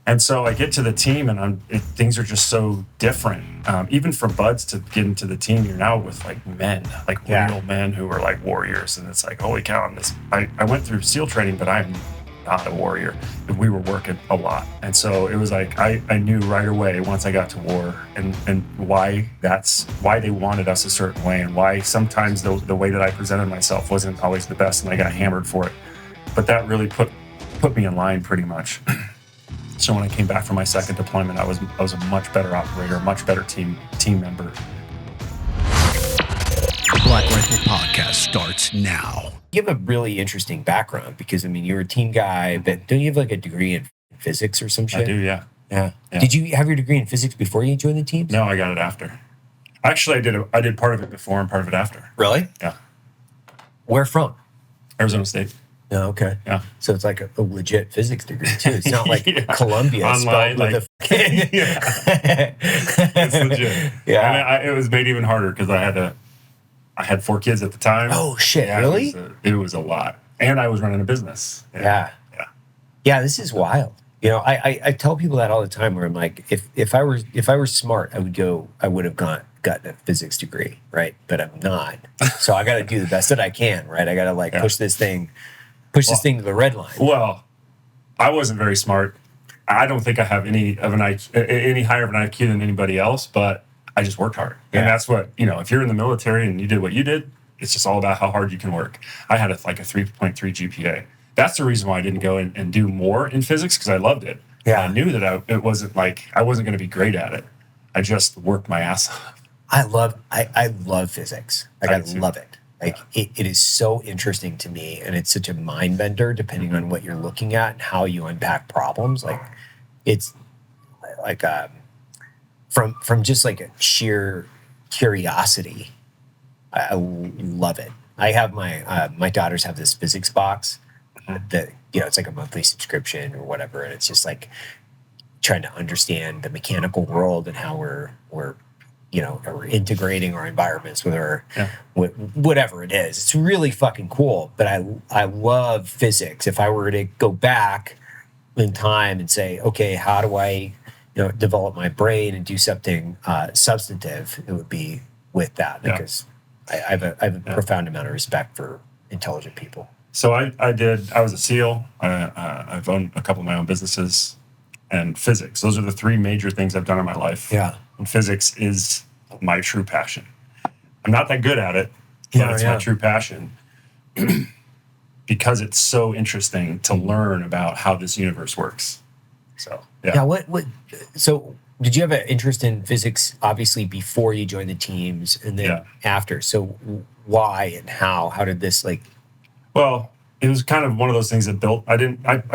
And so I get to the team, and things are just so different. Even for buds to get into the team, you're now with like men, like real men who are like warriors. And it's like, holy cow! I went through SEAL training, but I'm not a warrior. We were working a lot. And so it was like, I knew right away once I got to war and why they wanted us a certain way, and why sometimes the way that I presented myself wasn't always the best, and I got hammered for it. But that really put me in line pretty much. So when I came back from my second deployment, I was a much better operator, a much better team member. Black Rifle Podcast starts now. You have a really interesting background because, I mean, you're a team guy, but don't you have like a degree in physics or some shit? I do, yeah. Yeah. Did you have your degree in physics before you joined the team? No, I got it after. Actually, I did part of it before and part of it after. Really? Yeah. Where from? Arizona State. Oh, okay. Yeah. So it's like a legit physics degree too. It's not like Columbia online, spelled with a yeah. It's legit. Yeah. And it was made even harder because I had 4 kids at the time. Oh shit! Yeah, really? It was a lot, and I was running a business. Yeah. This is wild. You know, I tell people that all the time. Where I'm like, if I were smart, I would have gotten a physics degree, right? But I'm not. So I got to do the best that I can, right? I got to push this thing to the red line. Well, I wasn't very smart. I don't think I have any higher of an IQ than anybody else, but I just worked hard. Yeah. And that's what, if you're in the military and you did what you did, it's just all about how hard you can work. I had a 3.3 GPA. That's the reason why I didn't go and do more in physics, because I loved it. Yeah. I knew that it wasn't like I wasn't going to be great at it. I just worked my ass off. I love physics. Like I love it. Like it is so interesting to me, and it's such a mind bender depending on what you're looking at and how you unpack problems. Like it's like from just like a sheer curiosity. I love it. I have my daughters have this physics box that it's like a monthly subscription or whatever, and it's just like trying to understand the mechanical world and how we're integrating our environments with whatever it is. It's really fucking cool. But I love physics. If I were to go back in time and say, okay, how do I develop my brain and do something substantive, it would be with that, because I have a profound amount of respect for intelligent people. So I was a SEAL. I've owned a couple of my own businesses, and physics. Those are the 3 major things I've done in my life. Yeah. And physics is my true passion. I'm not that good at it, but it's my true passion because it's so interesting to learn about how this universe works. So, yeah. Yeah. So did you have an interest in physics, obviously, before you joined the teams and then after? So why and how did this Well, it was kind of one of those things that built. I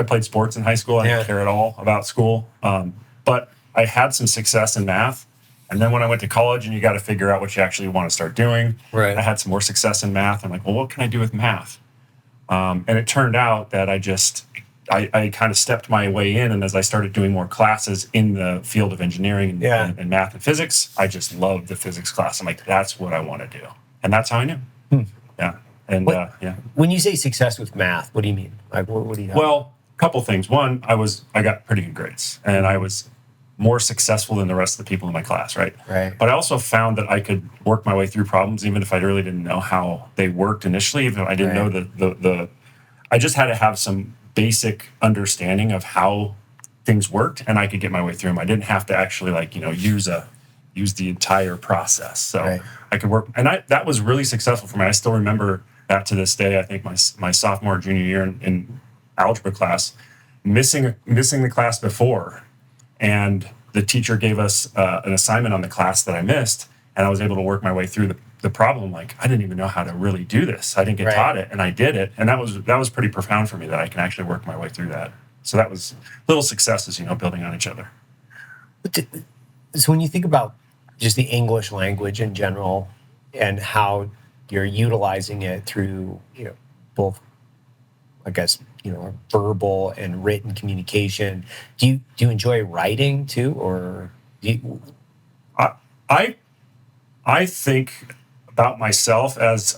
played sports in high school. I didn't care at all about school. But I had some success in math. And then when I went to college, and you got to figure out what you actually want to start doing. Right. I had some more success in math. I'm like, well, what can I do with math? And it turned out that I kind of stepped my way in. And as I started doing more classes in the field of engineering and math and physics, I just loved the physics class. I'm like, that's what I want to do. And that's how I knew. Yeah. And when you say success with math, what do you mean? Like, what do you have? Well, a couple things. One, I got pretty good grades, and I was more successful than the rest of the people in my class, right? Right. But I also found that I could work my way through problems, even if I really didn't know how they worked initially. Even if I didn't know I just had to have some basic understanding of how things worked, and I could get my way through them. I didn't have to actually use the entire process. So I could work, and that was really successful for me. I still remember that to this day. I think my sophomore, junior year in algebra class, missing the class before, and the teacher gave us an assignment on the class that I missed, and I was able to work my way through the problem. Like, I didn't even know how to really do this. I didn't get taught it, and I did it, and that was pretty profound for me, that I can actually work my way through that. So that was little successes, building on each other. So when you think about just the English language in general and how you're utilizing it through, both, I guess, verbal and written communication, do you enjoy writing too, or do you? I think about myself as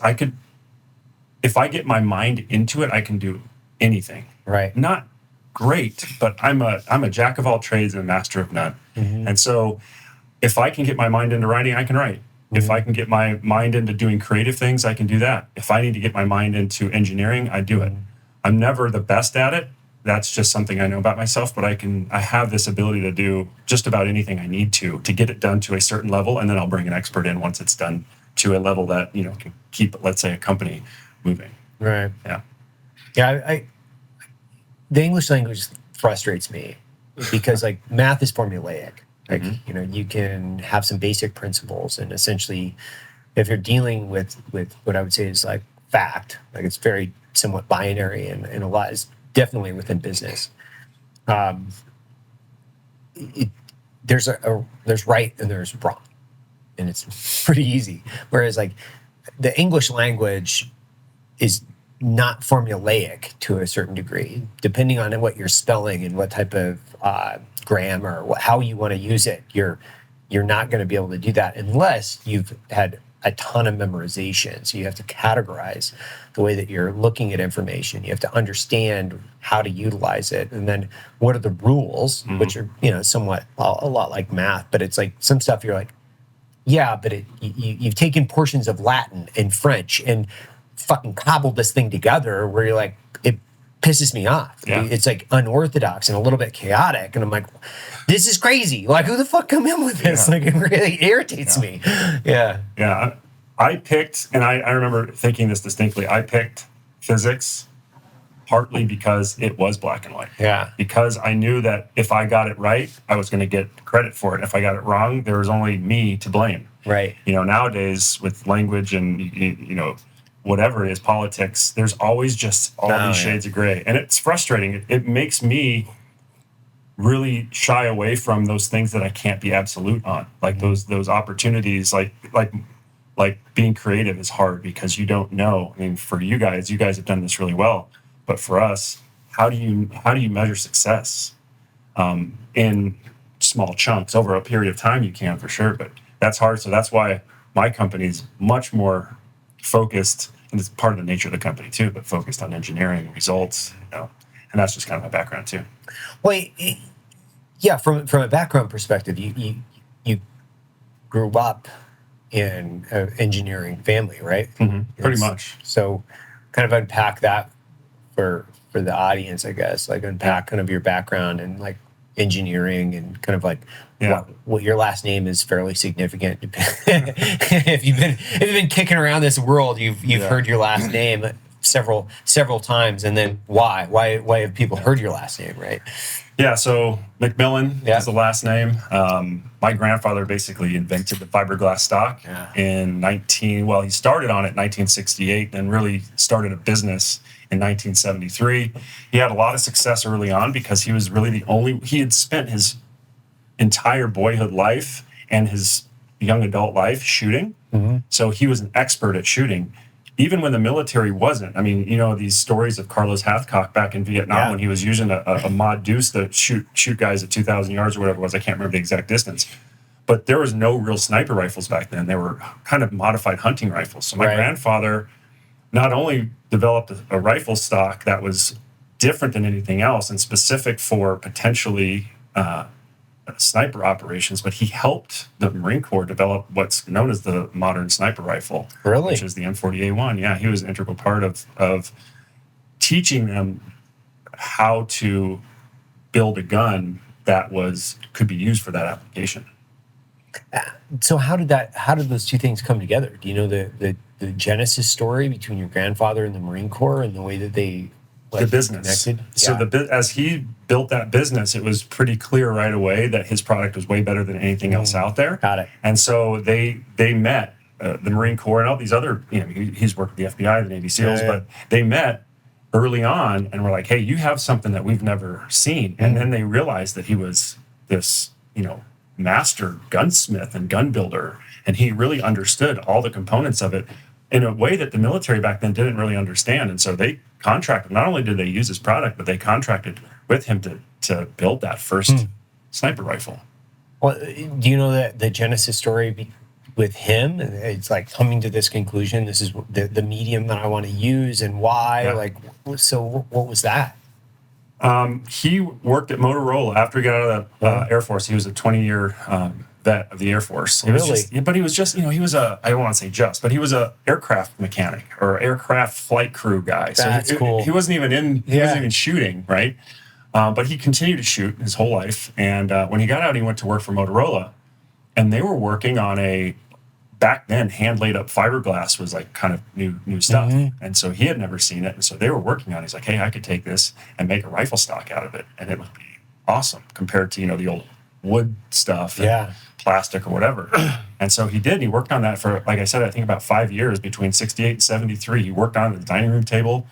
if I get my mind into it, I can do anything. Right. Not great, but I'm a jack of all trades and a master of none. And so if I can get my mind into writing, I can write. If I can get my mind into doing creative things, I can do that. If I need to get my mind into engineering, I do it. I'm never the best at it. That's just something I know about myself, but I have this ability to do just about anything I need to get it done to a certain level, and then I'll bring an expert in once it's done to a level that, can keep, let's say, a company moving. Right. Yeah. Yeah. The English language frustrates me because like math is formulaic. Like, you can have some basic principles, and essentially if you're dealing with what I would say is like fact, like it's very somewhat binary, and a lot is definitely within business. There's right and there's wrong, and it's pretty easy. Whereas like the English language is not formulaic to a certain degree, depending on what you're spelling and what type of grammar, how you want to use it. You're not going to be able to do that unless you've had a ton of memorization. So you have to categorize the way that you're looking at information. You have to understand how to utilize it, and then what are the rules, which are somewhat a lot like math. But it's like some stuff you're like, yeah, but you've taken portions of Latin and French and fucking cobbled this thing together, where you're like, it pisses me off. Yeah. It's like unorthodox and a little bit chaotic, and I'm like, this is crazy. Like, who the fuck come in with this? Like, it really irritates me. Yeah. I picked, and I remember thinking this distinctly, I picked physics partly because it was black and white. Yeah. Because I knew that if I got it right, I was going to get credit for it. If I got it wrong, there was only me to blame. Right. Nowadays with language and, whatever it is, politics, there's always just all these shades of gray. And it's frustrating. It makes me really shy away from those things that I can't be absolute on. Like those opportunities, like being creative is hard because you don't know. I mean, for you guys have done this really well. But for us, how do you measure success in small chunks? Over a period of time, you can for sure, but that's hard. So that's why my company is much more focused, and it's part of the nature of the company too, but focused on engineering results, and that's just kind of my background too. Well, yeah, from a background perspective, you grew up in an engineering family, right? Pretty much. So kind of unpack that for the audience, I guess, like unpack kind of your background and like engineering, and kind of like what your last name is fairly significant. if you've been kicking around this world, you've heard your last name several times, and then why have people heard your last name, right? Yeah, so McMillan is the last name. My grandfather basically invented the fiberglass stock in he started on it in 1968, and really started a business in 1973. He had a lot of success early on because he was really he had spent his entire boyhood life and his young adult life shooting. So he was an expert at shooting, even when the military wasn't. I mean, these stories of Carlos Hathcock back in Vietnam when he was using a mod deuce to shoot guys at 2,000 yards or whatever it was. I can't remember the exact distance. But there was no real sniper rifles back then. They were kind of modified hunting rifles. So my grandfather not only developed a rifle stock that was different than anything else and specific for potentially sniper operations, but he helped the Marine Corps develop what's known as the modern sniper rifle, which is the M40A1. Yeah, he was an integral part of teaching them how to build a gun that could be used for that application. So how did those two things come together? Do you know the genesis story between your grandfather and the Marine Corps and the way that they the business connected? So as he built that business, it was pretty clear right away that his product was way better than anything else out there. Got it. And so they met the Marine Corps and all these other, he's worked with the FBI, the Navy SEALs, but they met early on and were like, hey, you have something that we've never seen. And then they realized that he was this, master gunsmith and gun builder, and he really understood all the components of it in a way that the military back then didn't really understand. And so they contracted, not only did they use his product, but they contracted with him to build that first sniper rifle. Well, do you know that the genesis story with him? It's like coming to this conclusion, this is the medium that I want to use, and why? So what was that? He worked at Motorola after he got out of the Air Force. He was a 20-year vet of the Air Force. But he was just, he was I don't want to say just, but he was a aircraft mechanic or aircraft flight crew guy. So That's cool. He wasn't even he wasn't even shooting, right? But he continued to shoot his whole life. And when he got out, he went to work for Motorola, and they were working on back then, hand laid up fiberglass was like kind of new stuff. And so he had never seen it. And so they were working on it. He's like, hey, I could take this and make a rifle stock out of it. And it would be awesome compared to, the old wood stuff, and plastic or whatever. And so he did. He worked on that for, like I said, I think about 5 years between 68 and 73. He worked on the dining room table.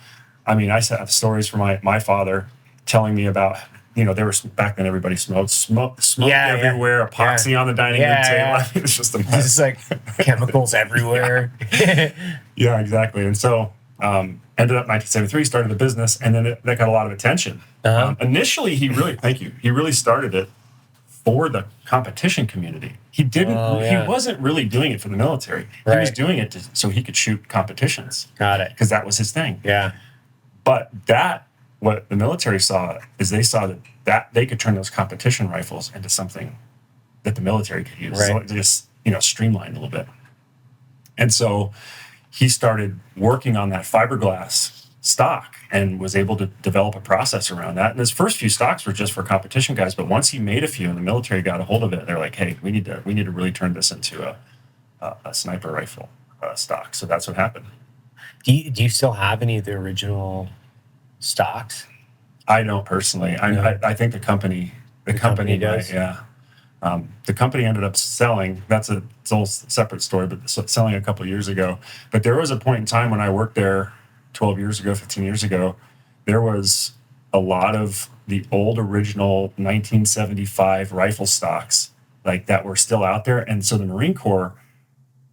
I mean, I have stories from my father telling me about, there was back then everybody smoked everywhere, epoxy on the dining room table. I mean, it's just a mess. It's like chemicals everywhere. Yeah, exactly. And so ended up 1973, started the business, and then that got a lot of attention. Initially, he really started it for the competition community. He wasn't really doing it for the military. He was doing it so he could shoot competitions. Got it. Because that was his thing. Yeah. But what the military saw is they saw that they could turn those competition rifles into something that the military could use. So it just, streamlined a little bit. And so he started working on that fiberglass stock and was able to develop a process around that. And his first few stocks were just for competition guys, but once he made a few and the military got a hold of it, they're like, hey, we need to really turn this into a sniper rifle stock. So that's what happened. Do you still have any of the original stocks? I don't personally. I think the company does. The company ended up selling. It's a whole separate story, but selling a couple of years ago. But there was a point in time when I worked there 12 years ago, 15 years ago, there was a lot of the old original 1975 rifle stocks like that were still out there. And so the Marine Corps,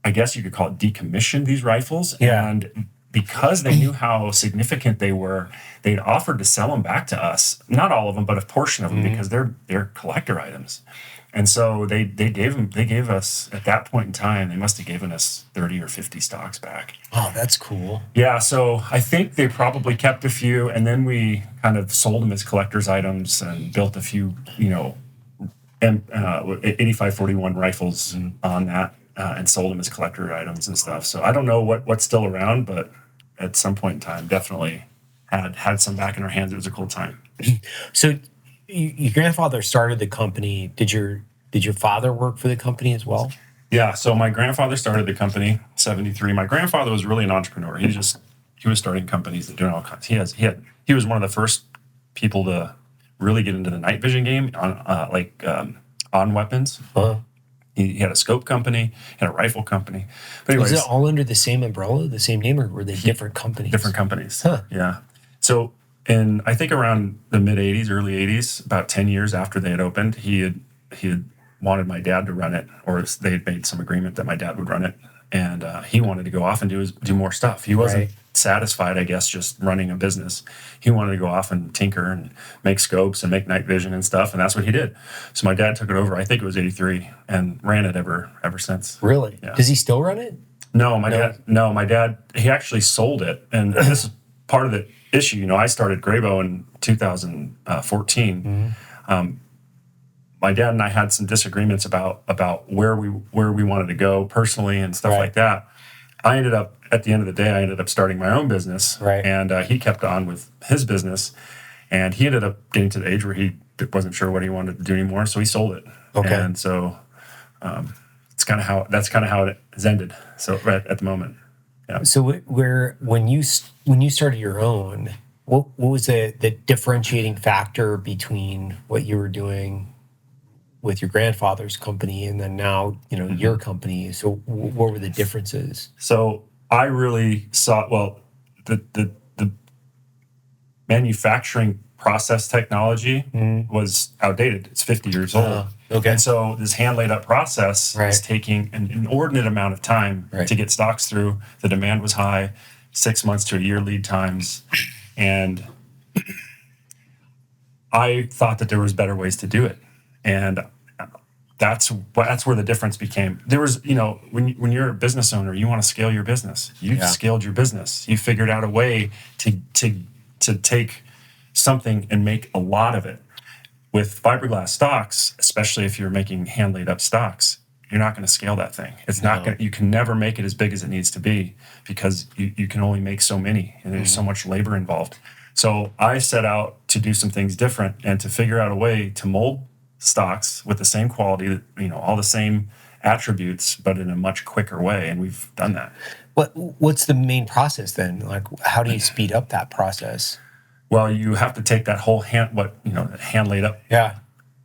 I guess you could call it, decommissioned these rifles. Yeah. And because they knew how significant they were, they'd offered to sell them back to us. Not all of them, but a portion of them, because they're collector items. And so they gave us, at that point in time, they must have given us 30 or 50 stocks back. Oh, that's cool. Yeah, so I think they probably kept a few, and then we kind of sold them as collector's items and built a few, 8541 rifles on that. And sold them as collector items and stuff. So I don't know what's still around, but at some point in time, definitely had some back in our hands. It was a cool time. So your grandfather started the company. Did your father work for the company as well? Yeah. So my grandfather started the company, 73. My grandfather was really an entrepreneur. He was starting companies and doing all kinds. He was one of the first people to really get into the night vision game on weapons. He had a scope company, had a rifle company. But anyways, was it all under the same umbrella, the same name, or were they different companies? Different companies. Huh. Yeah. So I think around the mid 80s, early 80s, about 10 years after they had opened, he had wanted my dad to run it, or they had made some agreement that my dad would run it. And he wanted to go off and do more stuff. He wasn't satisfied, I guess, just running a business. He wanted to go off and tinker and make scopes and make night vision and stuff, and that's what he did. So my dad took it over, I think it was 83, and ran it ever since. Really? Yeah. Does he still run it? No, my dad, he actually sold it. And this is part of the issue. I started Grayboe in 2014. My dad and I had some disagreements about where we wanted to go personally and stuff like that. At the end of the day, I ended up starting my own business, and he kept on with his business, and he ended up getting to the age where he wasn't sure what he wanted to do anymore, so he sold it. Okay. And so that's kind of how it has ended. So right at the moment, yeah. So when you started your own, what was the differentiating factor between what you were doing with your grandfather's company and then now your company? So what were the differences? So I really saw the manufacturing process technology was outdated. It's 50 years old. Okay. And so this hand laid up process is taking an inordinate amount of time to get stocks through. The demand was high, 6 months to a year lead times, and I thought that there was better ways to do it. And that's where the difference became. There was, when you're a business owner, you want to scale your business. You've scaled your business. You figured out a way to take something and make a lot of it. With fiberglass stocks, especially if you're making hand laid up stocks, you're not going to scale that thing. It's not going. You can never make it as big as it needs to be because you can only make so many, and there's so much labor involved. So I set out to do some things different and to figure out a way to mold stocks with the same quality, all the same attributes, but in a much quicker way, and we've done that. What's the main process then? Like, how do you speed up that process? Well, you have to take that whole hand laid up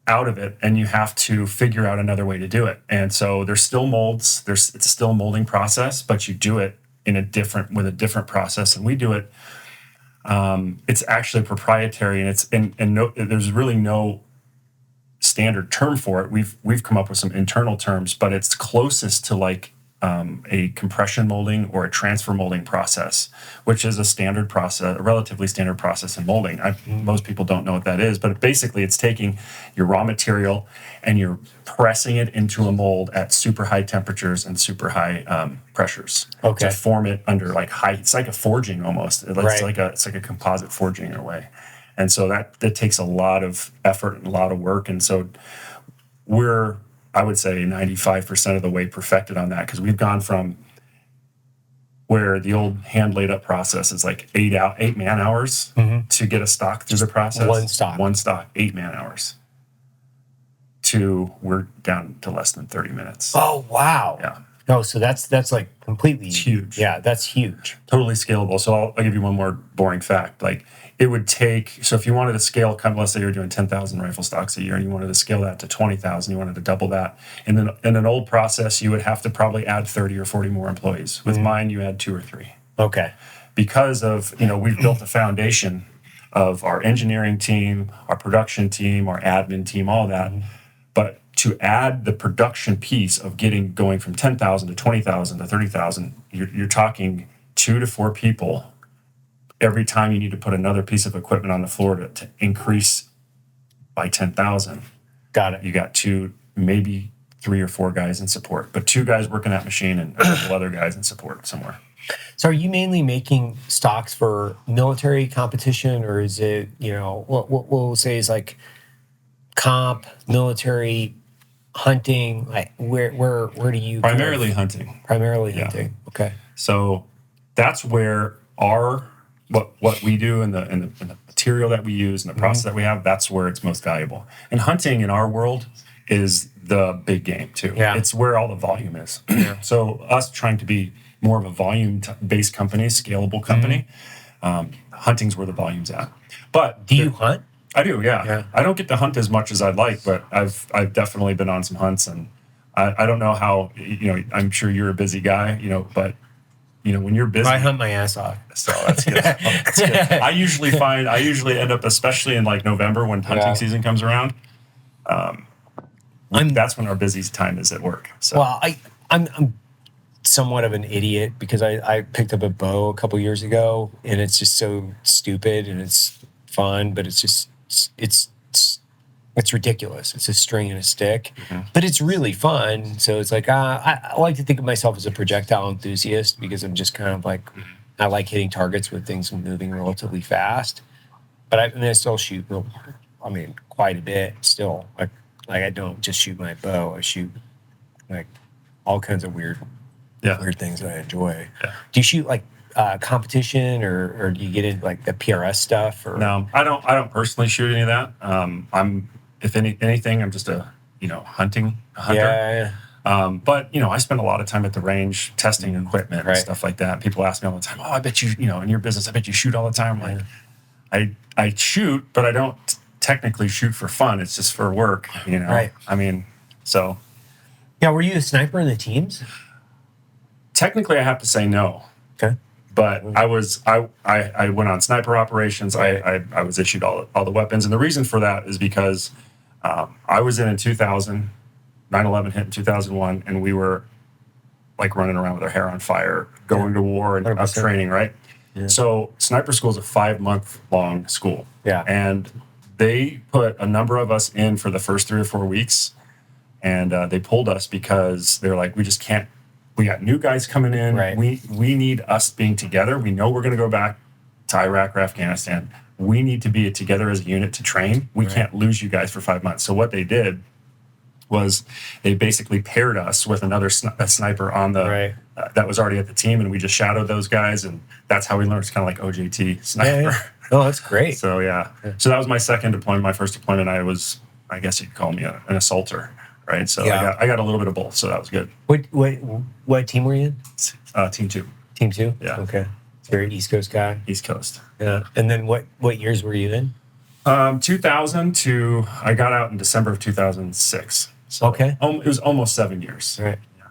out of it, and you have to figure out another way to do it. And so there's still molds. It's still a molding process, but you do it with a different process, and we do it. It's actually proprietary, and there's really no standard term for it. We've come up with some internal terms, but it's closest to like a compression molding or a transfer molding process, which is a standard process, a relatively standard process in molding. Most people don't know what that is, but basically it's taking your raw material and you're pressing it into a mold at super high temperatures and super high pressures to form it under like high. It's like a forging almost. It's like a composite forging in a way, and so that takes a lot of effort and a lot of work, and so I would say 95% of the way perfected on that, because we've gone from where the old hand laid up process is like 8 man hours to get a stock through the process. One stock, 8 man hours. To we're down to less than 30 minutes. Oh, wow. Yeah. No, so that's like completely huge. Yeah, that's huge. Totally scalable. So I'll give you one more boring fact. Like it would take, so if you wanted to scale, let's say you're doing 10,000 rifle stocks a year and you wanted to scale that to 20,000, you wanted to double that. And then in an old process, you would have to probably add 30 or 40 more employees. With mine, you add 2 or 3. Okay. Because of, we've built a foundation of our engineering team, our production team, our admin team, all that. But to add the production piece of going from 10,000 to 20,000 to 30,000, you're talking 2 to 4 people every time you need to put another piece of equipment on the floor to increase by 10,000. Got it. You got 2, maybe 3 or 4 guys in support, but 2 guys working that machine and a couple other guys in support somewhere. So are you mainly making stocks for military competition, or is it, what we'll say is like comp, military, hunting? Like where do you primarily hunting? Primarily hunting. Okay. So that's where what we do and the material that we use and the process that we have, that's where it's most valuable. And hunting in our world is the big game too. Yeah. It's where all the volume is. So us trying to be more of a volume-based company, scalable company, hunting's where the volume's at. But do you hunt? I do, yeah. I don't get to hunt as much as I'd like, but I've definitely been on some hunts, and I don't know how, I'm sure you're a busy guy, but when you're busy, I hunt my ass off. So that's good. That's good. I usually end up, especially in like November when hunting season comes around. That's when our busiest time is at work. So. Well, I'm somewhat of an idiot because I picked up a bow a couple years ago, and it's just so stupid and it's fun, but it's just it's ridiculous. It's a string and a stick, but it's really fun. So it's like I like to think of myself as a projectile enthusiast because I'm just kind of like I like hitting targets with things moving relatively fast. But I still shoot. Quite a bit still. Like I don't just shoot my bow. I shoot like all kinds of weird things that I enjoy. Yeah. Do you shoot like competition or do you get into like the PRS stuff? Or? No, I don't personally shoot any of that. I'm if anything, I'm just a hunter. Yeah. But I spend a lot of time at the range testing equipment and stuff like that. People ask me all the time, "Oh, I bet you in your business, I bet you shoot all the time." I'm like, I shoot, but I don't technically shoot for fun. It's just for work. Right. So. Yeah. Were you a sniper in the teams? Technically, I have to say no. Okay. But I went on sniper operations. Right. I was issued all the weapons. And the reason for that is because I was in 2000, 9/11 hit in 2001, and we were like running around with our hair on fire, going to war and up training, right? Yeah. So sniper school is a 5-month-long school. Yeah. And they put a number of us in for the first 3 or 4 weeks, and they pulled us because they're like, we just can't. We got new guys coming in. Right. We need us being together. We know we're going to go back to Iraq or Afghanistan. we need to be together as a unit to train. We can't lose you guys for 5 months. So what they did was they basically paired us with another a sniper on the that was already at the team, and we just shadowed those guys, and that's how we learned. It's kind of like OJT sniper. Yeah. Oh, that's great. So so that was my second deployment. My first deployment, I guess you'd call me an assaulter, right? So I got a little bit of both, so that was good. What team were you in? Team 2. Team 2? Yeah. Okay. So you're an East Coast guy? East Coast. Yeah. And then what years were you in? 2000 to, I got out in December of 2006. So okay. It was almost 7 years. Right. Yeah.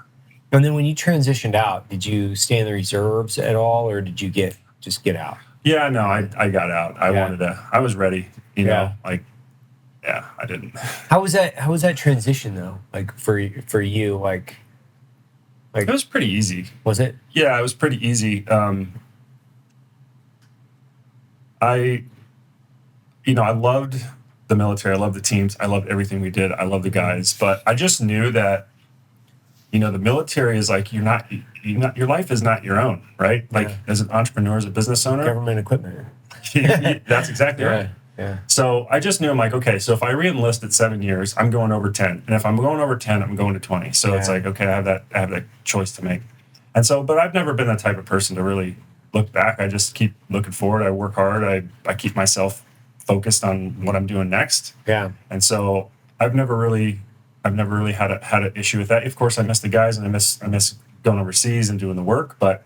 And then when you transitioned out, did you stay in the reserves at all, or did you just get out? Yeah, no, I got out. I was ready, you know, I didn't. How was that transition though? Like for you, like it was pretty easy. Was it? Yeah, it was pretty easy. I loved the military. I loved the teams. I loved everything we did. I loved the guys, but I just knew that, the military is like, your life is not your own, right? Like as an entrepreneur, as a business owner, government equipment. That's exactly right. Yeah. So I just knew, I'm like, okay, so if I re-enlist at 7 years, I'm going over 10. And if I'm going over 10, I'm going to 20. So it's like, okay, I have that choice to make. And so, but I've never been that type of person to really look back. I just keep looking forward. I work hard. I keep myself focused on what I'm doing next. Yeah. And so I've never really had an issue with that. Of course, I miss the guys and I miss going overseas and doing the work, but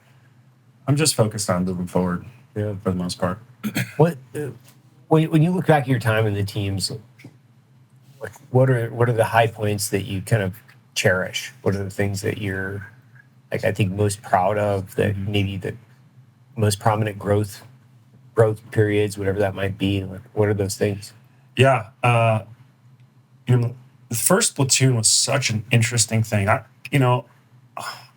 I'm just focused on moving forward for the most part. When you look back at your time in the teams, what are the high points that you kind of cherish? What are the things that you're like, I think, most proud of, that maybe the most prominent growth periods, whatever that might be? Like, what are those things? Yeah. The first platoon was such an interesting thing.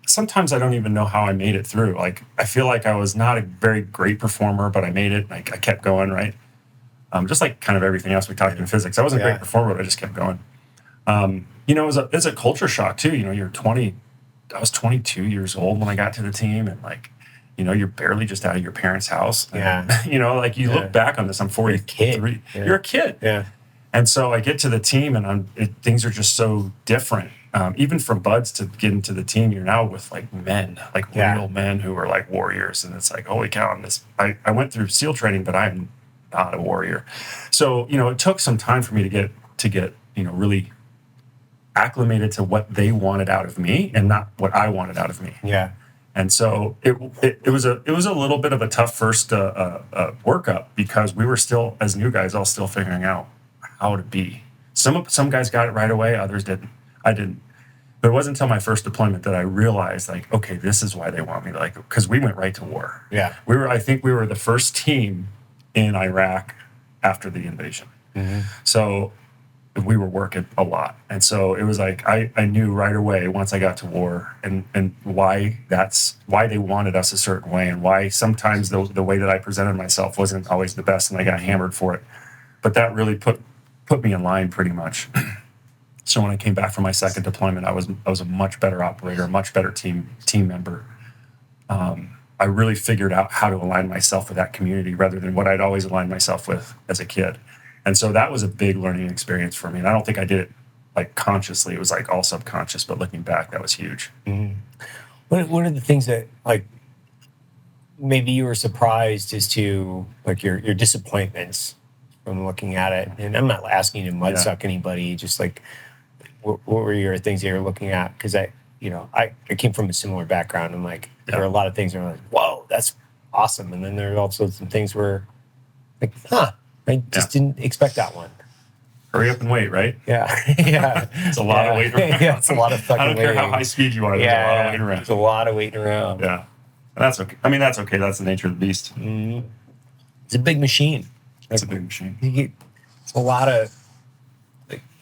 Sometimes I don't even know how I made it through. Like, I feel like I was not a very great performer, but I made it. Like, I kept going, right? Just like kind of everything else we talked in physics. I wasn't a great performer, but I just kept going. It's a culture shock too. You're 20. I was 22 years old when I got to the team, and like, you're barely just out of your parents' house. And, you look back on this. I'm 43. You're a kid. Yeah. And so I get to the team, and things are just so different. Even from buds to get into the team, you're now with like men, like real men who are like warriors, and it's like, holy cow! I went through SEAL training, but I'm not a warrior. So it took some time for me to get really acclimated to what they wanted out of me and not what I wanted out of me. Yeah. And so it was a little bit of a tough first workup, because we were still, as new guys, all still figuring out how to be. Some guys got it right away, others didn't. I didn't. But it wasn't until my first deployment that I realized, like, okay, this is why they want me. Like, because we went right to war. Yeah. I think we were the first team in Iraq after the invasion. Mm-hmm. So we were working a lot. And so it was like, I knew right away once I got to war and why they wanted us a certain way, and why sometimes the way that I presented myself wasn't always the best, and I got hammered for it. But that really put me in line pretty much. So when I came back from my second deployment, I was a much better operator, a much better team member. I really figured out how to align myself with that community rather than what I'd always aligned myself with as a kid. And so that was a big learning experience for me. And I don't think I did it like consciously. It was like all subconscious, but looking back, that was huge. Mm-hmm. What are the things that, like, maybe you were surprised as to, like, your disappointments from looking at it? And I'm not asking you to mudsuck anybody, just like, what were your things that you were looking at? Because I came from a similar background, and like there are a lot of things that are like, whoa, that's awesome. And then there are also some things where like, I just didn't expect that one. Hurry up and wait, right? Yeah. Yeah. It's a lot of waiting around. Yeah, it's a lot of fucking waiting. I don't care how high speed you are, there's a lot of waiting around. There's a lot of waiting around. Yeah. And that's okay. I mean, that's okay. That's the nature of the beast. Mm-hmm. It's a big machine. It's a big machine. It's a lot of,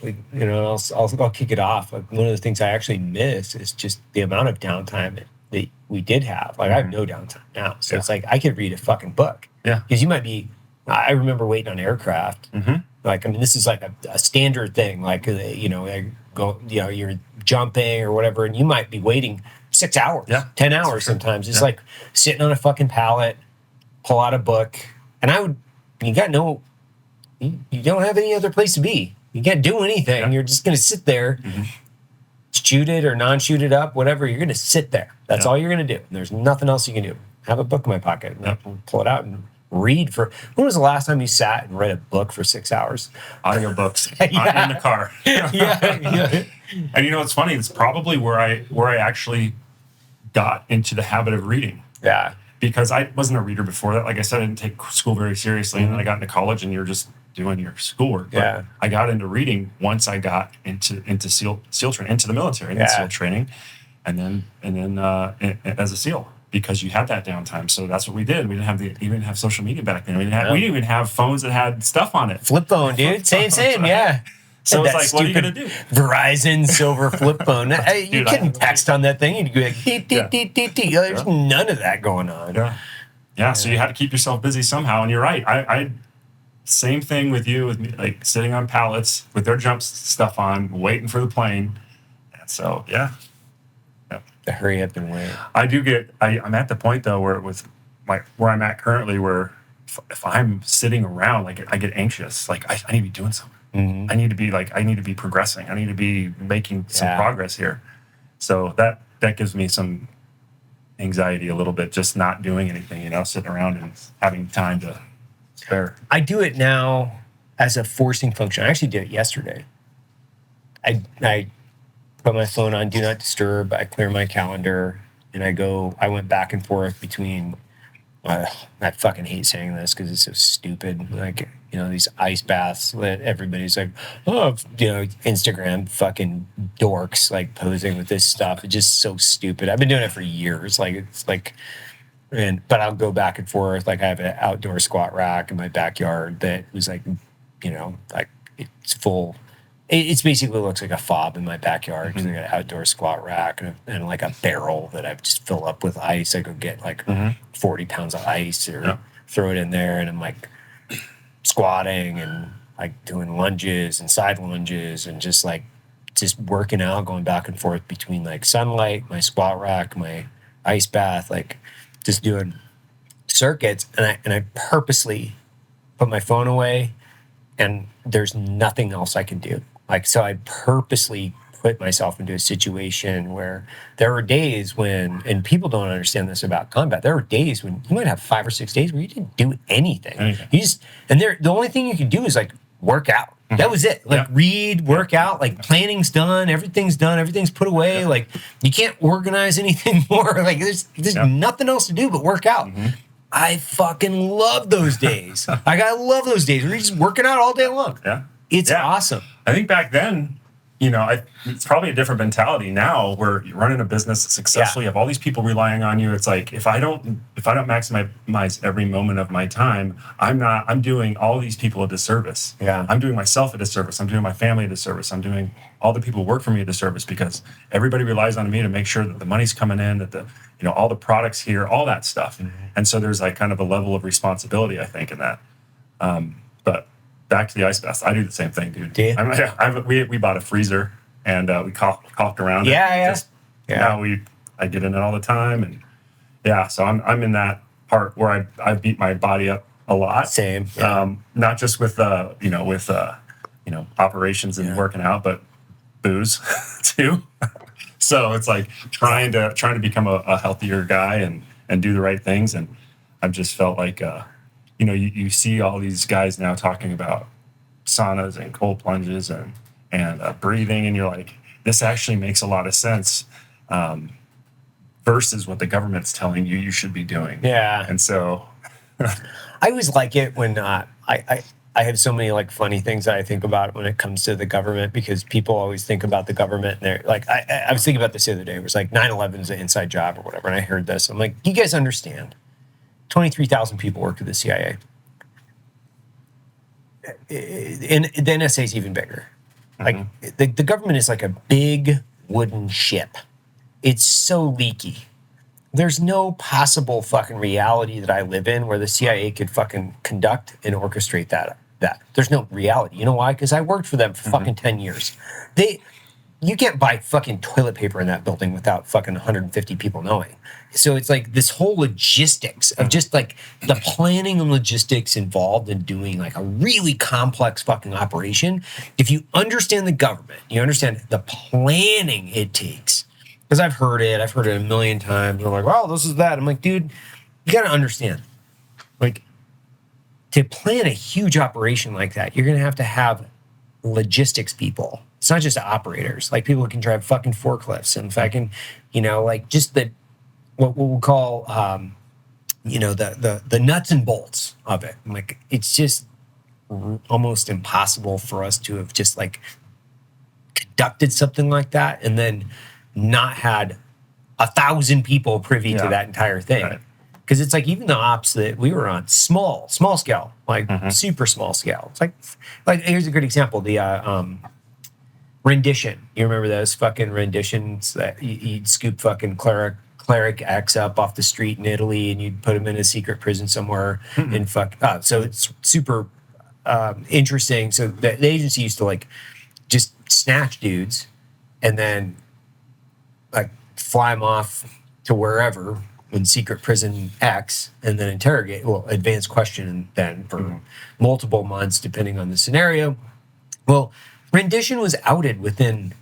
I'll kick it off. Like, one of the things I actually miss is just the amount of downtime that we did have. Like, I have no downtime now. So it's like, I could read a fucking book. Yeah. Because you might be, I remember waiting on aircraft. Mm-hmm. Like, I mean, this is like a standard thing. Like, you're jumping or whatever, and you might be waiting 6 hours, 10 hours sometimes. It's like sitting on a fucking pallet, pull out a book. And you got no, you don't have any other place to be. You can't do anything. Yeah. You're just going to sit there, shoot it or non-shoot it up, whatever. You're going to sit there. That's all you're going to do. There's nothing else you can do. Have a book in my pocket. And I'll pull it out and read for. When was the last time you sat and read a book for 6 hours? Audiobooks. I'm in the car. yeah. And you know what's funny? It's probably where I actually got into the habit of reading. Yeah. Because I wasn't a reader before that. Like I said, I didn't take school very seriously. And then I got into college and you're just doing your schoolwork. But Yeah. I got into reading once I got into SEAL training, into the military, into SEAL training, and then as a SEAL, because you had that downtime. So that's what we did. We didn't have social media back then. We didn't even have phones that had stuff on it. Flip phone, dude. Same. Yeah. So it's That like, what are you gonna stupid do? Verizon silver flip phone. You Dude, couldn't text on that thing. You'd go like, deet. There's none of that going on. Yeah. So you had to keep yourself busy somehow. And you're right. I same thing with you, with me, like sitting on pallets with their jump stuff on, waiting for the plane. And so, yeah. To hurry up and wait. I'm at the point though where where I'm at currently, where if I'm sitting around, like I get anxious. Like I need to be doing something. I need to be progressing. I need to be making some progress here. So that gives me some anxiety a little bit, just not doing anything, sitting around and having time to spare. I do it now as a forcing function. I actually did it yesterday. I put my phone on Do Not Disturb. I clear my calendar, and I went back and forth between. I fucking hate saying this because it's so stupid. Like, these ice baths that everybody's like, Instagram fucking dorks like posing with this stuff. It's just so stupid. I've been doing it for years. Like, it's like, but I'll go back and forth. Like, I have an outdoor squat rack in my backyard that was like, like it's full. It basically looks like a fob in my backyard because I got an outdoor squat rack and like a barrel that I've just filled up with ice. I go get like 40 pounds of ice or throw it in there, and I'm like squatting and like doing lunges and side lunges and just working out, going back and forth between like sunlight, my squat rack, my ice bath, like just doing circuits. And I purposely put my phone away, and there's nothing else I can do. Like, so I purposely put myself into a situation where there were days when, and people don't understand this about combat, there were days when you might have 5 or 6 days where you didn't do anything. You just, the only thing you could do is like work out. That was it. Like read, work out, like planning's done, everything's put away. Like you can't organize anything more. Like there's nothing else to do but work out. I fucking love those days. I love those days where you're just working out all day long. Yeah. It's awesome. I think back then, it's probably a different mentality now where you're running a business successfully. You have all these people relying on you. It's like, if I don't maximize every moment of my time, I'm doing all these people a disservice. Yeah. I'm doing myself a disservice. I'm doing my family a disservice. I'm doing all the people who work for me a disservice because everybody relies on me to make sure that the money's coming in, that all the products here, all that stuff. And so there's like kind of a level of responsibility, I think, in that. But back to the ice bath. I do the same thing, dude. Do you? We bought a freezer and we caulked around it. Now I get in it all the time, and so I'm in that part where I beat my body up a lot. Same. Not just with operations and working out, but booze too. So it's like trying to become a healthier guy and do the right things, and I've just felt like you see all these guys now talking about saunas and cold plunges and breathing, and you're like, this actually makes a lot of sense versus what the government's telling you should be doing. Yeah. And so I always like it when I have so many like funny things that I think about when it comes to the government, because people always think about the government and they're like, I was thinking about this the other day. It was like 9/11 is an inside job or whatever. And I heard this. I'm like, you guys understand? 23,000 people work at the CIA. And the NSA is even bigger. Like the government is like a big wooden ship. It's so leaky. There's no possible fucking reality that I live in where the CIA could fucking conduct and orchestrate that. There's no reality. You know why? Because I worked for them for fucking 10 years. you can't buy fucking toilet paper in that building without fucking 150 people knowing. So it's like this whole logistics of just like the planning and logistics involved in doing like a really complex fucking operation. If you understand the government, you understand the planning it takes. Because I've heard it a million times. I'm like, well, this is that. I'm like, dude, you got to understand. Like, to plan a huge operation like that, you're going to have logistics people. It's not just operators, like people who can drive fucking forklifts and fucking, like just what we'll call, the nuts and bolts of it. Like, it's just almost impossible for us to have just like conducted something like that and then not had 1,000 people privy to that entire thing. Right. Because it's like even the ops that we were on, small scale, like super small scale. It's like here's a good example: the rendition. You remember those fucking renditions that you'd scoop fucking cleric X up off the street in Italy, and you'd put him in a secret prison somewhere and so it's super interesting. So the agency used to like just snatch dudes and then like fly them off to wherever in secret prison X and then interrogate, advanced question then for multiple months, depending on the scenario. Well, rendition was outed within,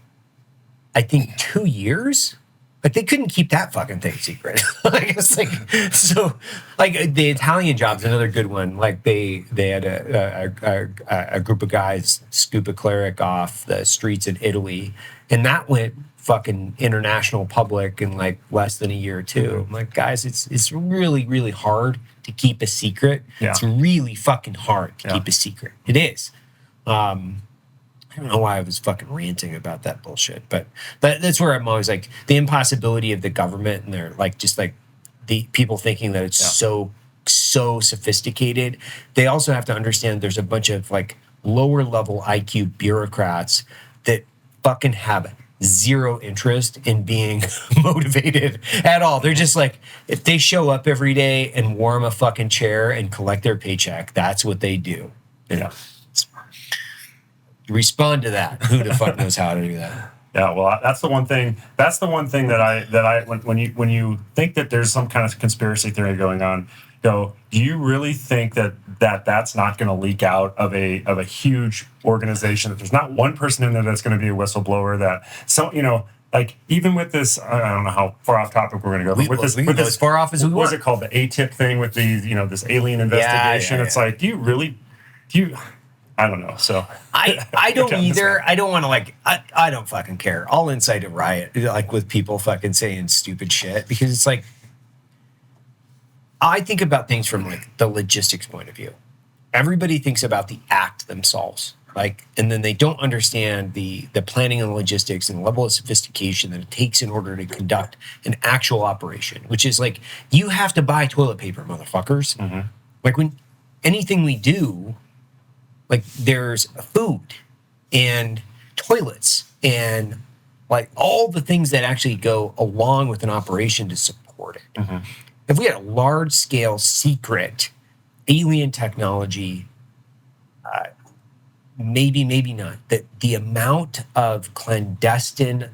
I think, 2 years. Like, they couldn't keep that fucking thing secret. Like, it's like, so, like, the Italian job's another good one. Like, they had a group of guys scoop a cleric off the streets in Italy, and that went fucking international public in like less than a year or two. I'm like, guys, it's really, really hard to keep a secret. Yeah. It's really fucking hard to keep a secret. It is. I don't know why I was fucking ranting about that bullshit, but that's where I'm always like the impossibility of the government and they're like just like the people thinking that it's so sophisticated. They also have to understand there's a bunch of like lower level IQ bureaucrats that fucking have zero interest in being motivated at all. They're just like, if they show up every day and warm a fucking chair and collect their paycheck, that's what they do. Respond to that. Who the fuck knows how to do that? Yeah, well, that's the one thing. That's the one thing that I when you think that there's some kind of conspiracy theory going on, do you really think that's not going to leak out of a huge organization, that there's not one person in there that's going to be a whistleblower, like even with this, I don't know how far off topic we're going to go, but with this as far off as we want. What was it called, the ATIP thing with the this alien investigation? It's like, do you? I don't know. So I don't either. I don't want to like. I don't fucking care. I'll incite a riot like with people fucking saying stupid shit, because it's like, I think about things from like the logistics point of view. Everybody thinks about the act themselves, like, and then they don't understand the planning and logistics and the level of sophistication that it takes in order to conduct an actual operation, which is like, you have to buy toilet paper, motherfuckers. Like, when anything we do, like, there's food and toilets and like all the things that actually go along with an operation to support it. If we had a large-scale secret alien technology, maybe not. That the amount of clandestine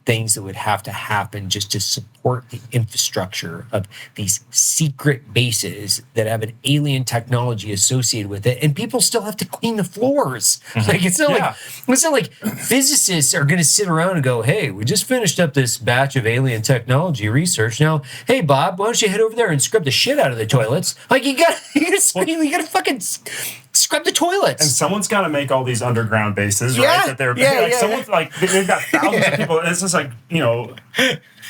things that would have to happen just to support the infrastructure of these secret bases that have an alien technology associated with it, and people still have to clean the floors. Like, it's not like physicists are going to sit around and go, "Hey, we just finished up this batch of alien technology research. Now, hey Bob, why don't you head over there and scrub the shit out of the toilets?" Like, you gotta fucking scrub the toilets. And someone's got to make all these underground bases, right? That they're someone's like, they've got thousands of people. It's just like,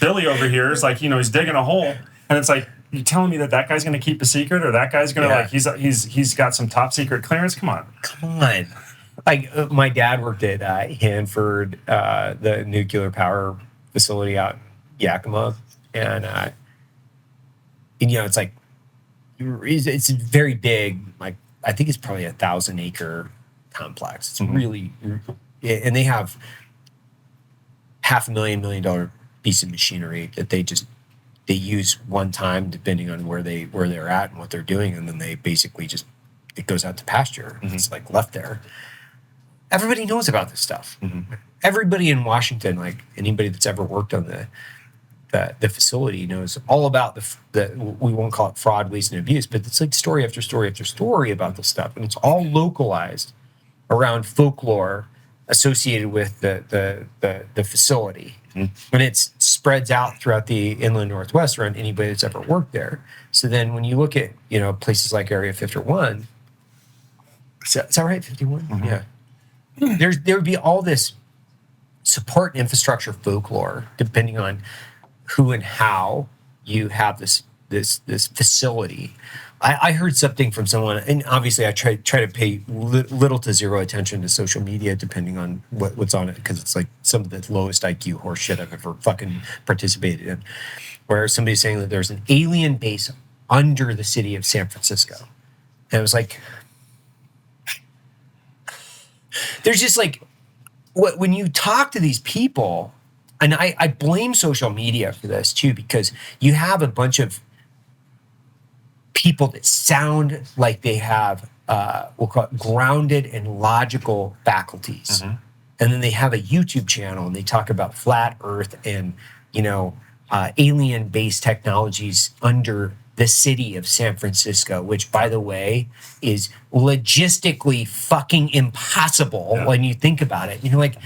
Billy over here is like, he's digging a hole, and it's like, you telling me that guy's going to keep a secret, or that guy's going to like, he's got some top secret clearance? Come on. Like, my dad worked at Hanford, the nuclear power facility out in Yakima, and it's like, it's very big. Like, I think it's probably 1,000-acre complex. It's really, and they have $500,000 $1 million piece of machinery that they use one time, depending on where they're at and what they're doing, and then they basically just, it goes out to pasture. It's like left there. Everybody knows about this stuff, everybody in Washington, like anybody that's ever worked on the facility knows all about the we won't call it fraud, waste, and abuse, but it's like story after story after story about this stuff, and it's all localized around folklore associated with the facility, and it spreads out throughout the inland Northwest around anybody that's ever worked there. So then when you look at places like Area 51, is that right? 51, yeah. There would be all this support infrastructure folklore depending on who and how you have this facility. I heard something from someone, and obviously I try to pay little to zero attention to social media depending on what's on it, because it's like some of the lowest IQ horse shit I've ever fucking participated in, where somebody's saying that there's an alien base under the city of San Francisco. And it was like, there's just like, when you talk to these people, and I blame social media for this too, because you have a bunch of people that sound like they have, we'll call it grounded and logical faculties. And then they have a YouTube channel and they talk about flat earth and, alien-based technologies under the city of San Francisco, which, by the way, is logistically fucking impossible when you think about it. Like,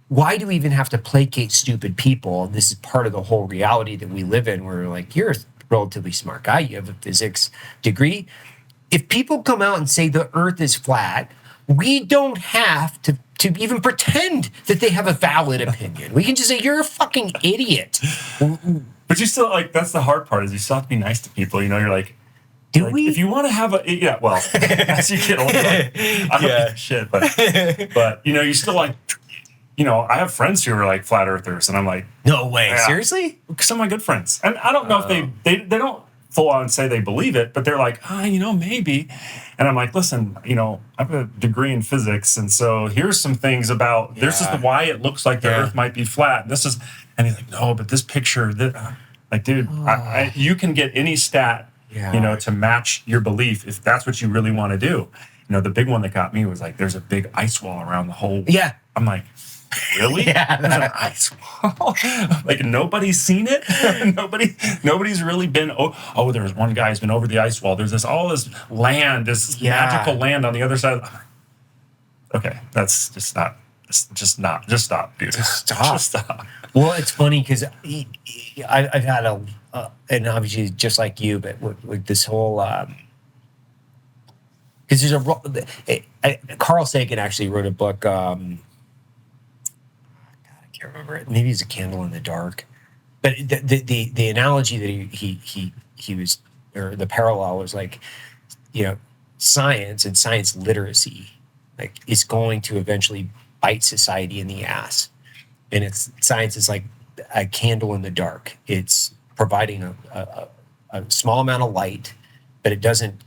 why do we even have to placate stupid people? This is part of the whole reality that we live in, where like, you're a relatively smart guy, you have a physics degree. If people come out and say the earth is flat, we don't have to even pretend that they have a valid opinion. We can just say, you're a fucking idiot. But you still, like, that's the hard part, is you still have to be nice to people. You're like, we? If you want to have well, as you get older, I don't give a shit. But you still like, I have friends who are like flat earthers, and I'm like, no way, seriously? Some of my good friends, and I don't know if they don't full on say they believe it, but they're like, maybe. And I'm like, listen, I have a degree in physics, and so here's some things about this is why it looks like the Earth might be flat. And he's like, no, but this picture, like, dude, you can get any stat, to match your belief if that's what you really want to do. The big one that got me was like, there's a big ice wall around the whole. Yeah. I'm like, really? Yeah. There's an ice wall? Like, nobody's seen it? Nobody's really been, there's one guy who's been over the ice wall. There's all this land, this magical land on the other side. Okay, that's just stop, dude. Just stop. Well, it's funny because I've had and obviously just like you, but with this whole, because there's Carl Sagan actually wrote a book, God, I can't remember it. Maybe it's A Candle in the Dark. But the analogy that he was, or the parallel was like, science and science literacy, like, is going to eventually bite society in the ass. And science is like a candle in the dark. It's providing a small amount of light, but it doesn't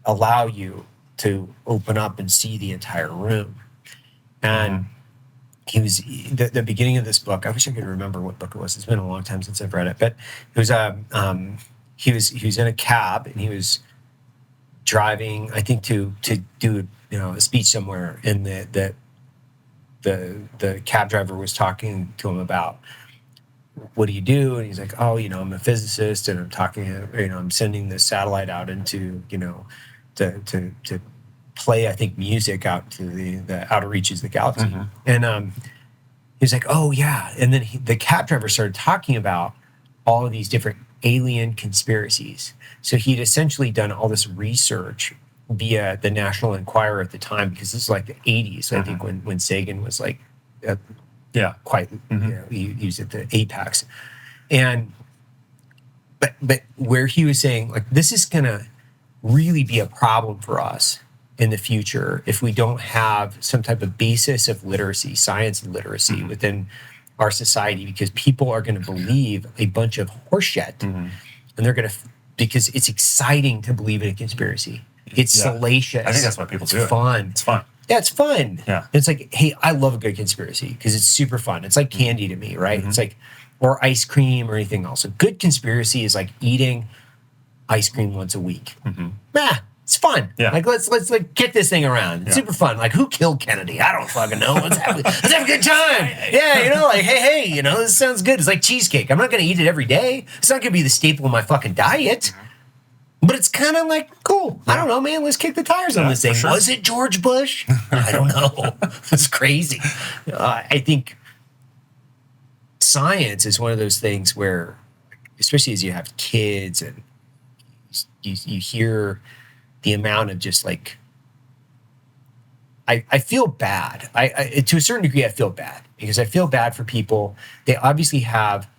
allow you to open up and see the entire room. And he was the beginning of this book. I wish I could remember what book it was. It's been a long time since I've read it. But it was he was in a cab, and he was driving, I think, to do a speech somewhere, and the cab driver was talking to him about, what do you do? And he's like, I'm a physicist, and I'm talking, I'm sending this satellite out into, to play, I think, music out to the outer reaches of the galaxy. And he was like, oh yeah. And then the cab driver started talking about all of these different alien conspiracies. So he'd essentially done all this research via the National Enquirer at the time, because this is like the 80s, I think, when Sagan was like, quite, he was at the apex. And, but where he was saying, like, this is going to really be a problem for us in the future if we don't have some type of basis of literacy, science literacy within our society, because people are going to believe a bunch of horseshit, and they're going to, because it's exciting to believe in a conspiracy. It's salacious. I think that's why people do it. It's fun. It's fun. Yeah, it's fun. Yeah. It's like, hey, I love a good conspiracy because it's super fun. It's like candy to me, right? It's like, or ice cream or anything else. A good conspiracy is like eating ice cream once a week. It's fun. Yeah. Like let's like kick this thing around. It's super fun. Like who killed Kennedy? I don't fucking know. Let's have a good time. Yeah, you know, like hey, you know, this sounds good. It's like cheesecake. I'm not gonna eat it every day. It's not gonna be the staple of my fucking diet. But it's kind of like cool. I don't know, man. Let's kick the tires on this thing. Sure. Was it George Bush? I don't know. It's crazy. I think science is one of those things where, especially as you have kids and you hear the amount of just like, I feel bad. I to a certain degree, I feel bad because I feel bad for people. They obviously have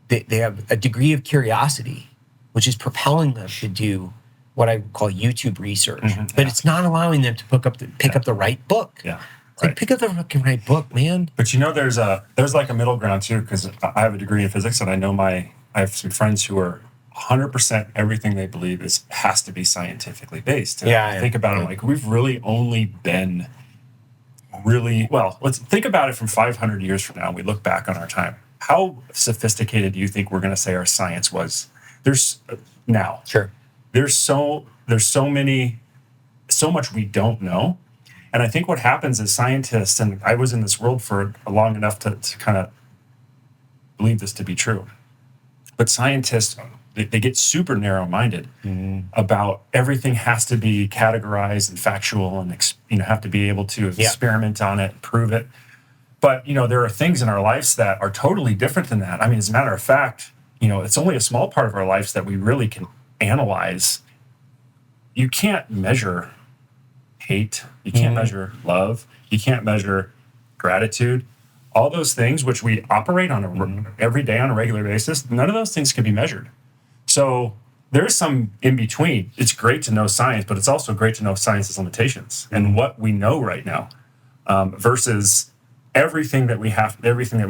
they have a degree of curiosity, which is propelling them to do what I call YouTube research, but it's not allowing them to pick up the right book. Yeah. Like pick up the fucking right book, man. But you know, there's like a middle ground too, because I have a degree in physics, and I have some friends who are 100% everything they believe has to be scientifically based. And I think about it like we've really only been let's think about it from 500 years from now. We look back on our time. How sophisticated do you think we're going to say our science was? There's now. Sure. There's so much we don't know. And I think what happens is scientists, and I was in this world for long enough to kind of believe this to be true, but scientists, they get super narrow-minded about everything has to be categorized and factual and have to be able to experiment on it, prove it. But, there are things in our lives that are totally different than that. I mean, as a matter of fact, it's only a small part of our lives that we really can analyze. You can't measure hate. You can't measure love. You can't measure gratitude. All those things which we operate on every day on a regular basis, none of those things can be measured. So there's some in between. It's great to know science, but it's also great to know science's limitations and what we know right now versus everything that we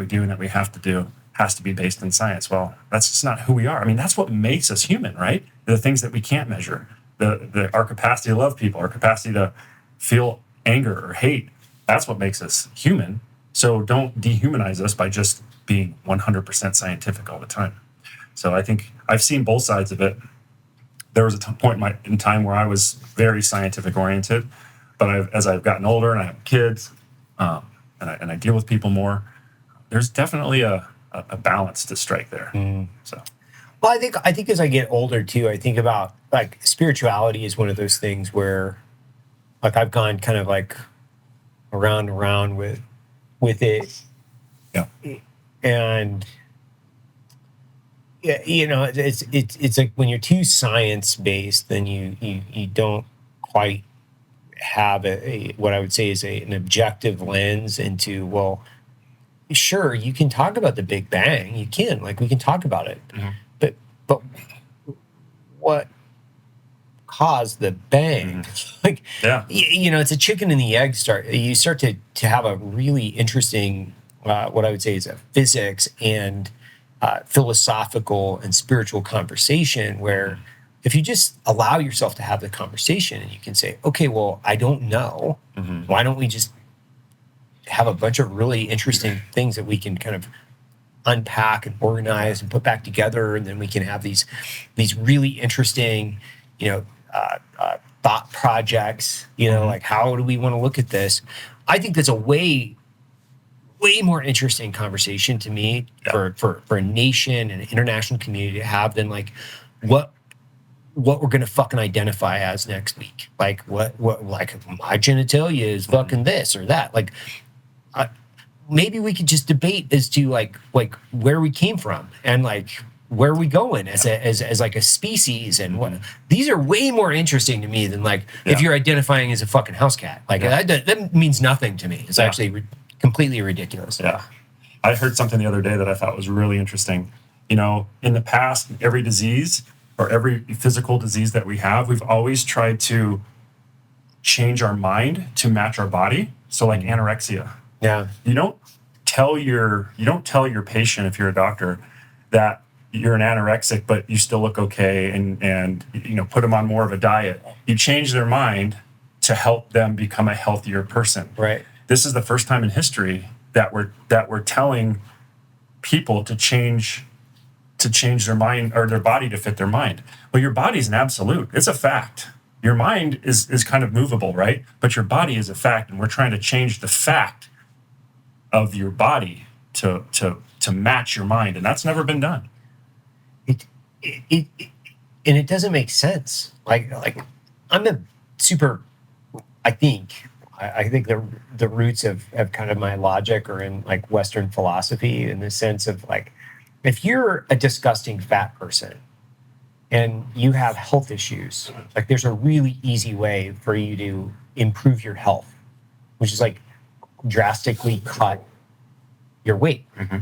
do and that we have to do has to be based in science. Well, that's just not who we are. I mean, that's what makes us human, right? The things that we can't measure, our capacity to love people, our capacity to feel anger or hate. That's what makes us human. So don't dehumanize us by just being 100% scientific all the time. So I think I've seen both sides of it. There was a point in time where I was very scientific oriented, but as I've gotten older and I have kids, and I deal with people more, there's definitely a balance to strike there. So, well, I think as I get older too, I think about like spirituality is one of those things where, like, I've gone kind of like around and around with it. Yeah, and yeah, it's like when you're too science based, then you don't quite have what I would say is an objective lens into, well, sure, you can talk about the Big Bang. You can, like, we can talk about it. But what caused the bang? Like, it's a chicken and the egg You start to have a really interesting, what I would say is a physics and philosophical and spiritual conversation where if you just allow yourself to have the conversation and you can say, okay, well, I don't know. Why don't we just have a bunch of really interesting things that we can kind of unpack and organize and put back together, and then we can have these really interesting, thought projects. Like, how do we want to look at this? I think that's a way more interesting conversation to me for a nation and an international community to have than like what we're gonna fucking identify as next week. Like what like my genitalia is fucking this or that. Like maybe we could just debate as to like where we came from and like where are we going as like a species, and what these are way more interesting to me than like if you're identifying as a fucking house cat. Like that means nothing to me. It's actually completely ridiculous. Yeah. I heard something the other day that I thought was really interesting. In the past, every disease or every physical disease that we have, we've always tried to change our mind to match our body. So like anorexia. Yeah. You don't tell your patient, if you're a doctor, that you're an anorexic, but you still look okay and put them on more of a diet. You change their mind to help them become a healthier person. Right. This is the first time in history that we're telling people to change to change their mind or their body to fit their mind. Well, your body's an absolute. It's a fact. Your mind is kind of movable, right? But your body is a fact, and we're trying to change the fact of your body to match your mind, and that's never been done. It and it doesn't make sense. Like I'm a super. I think the roots of kind of my logic are in like Western philosophy, in the sense of like, if you're a disgusting fat person and you have health issues, like there's a really easy way for you to improve your health, which is like drastically cut your weight. Mm-hmm.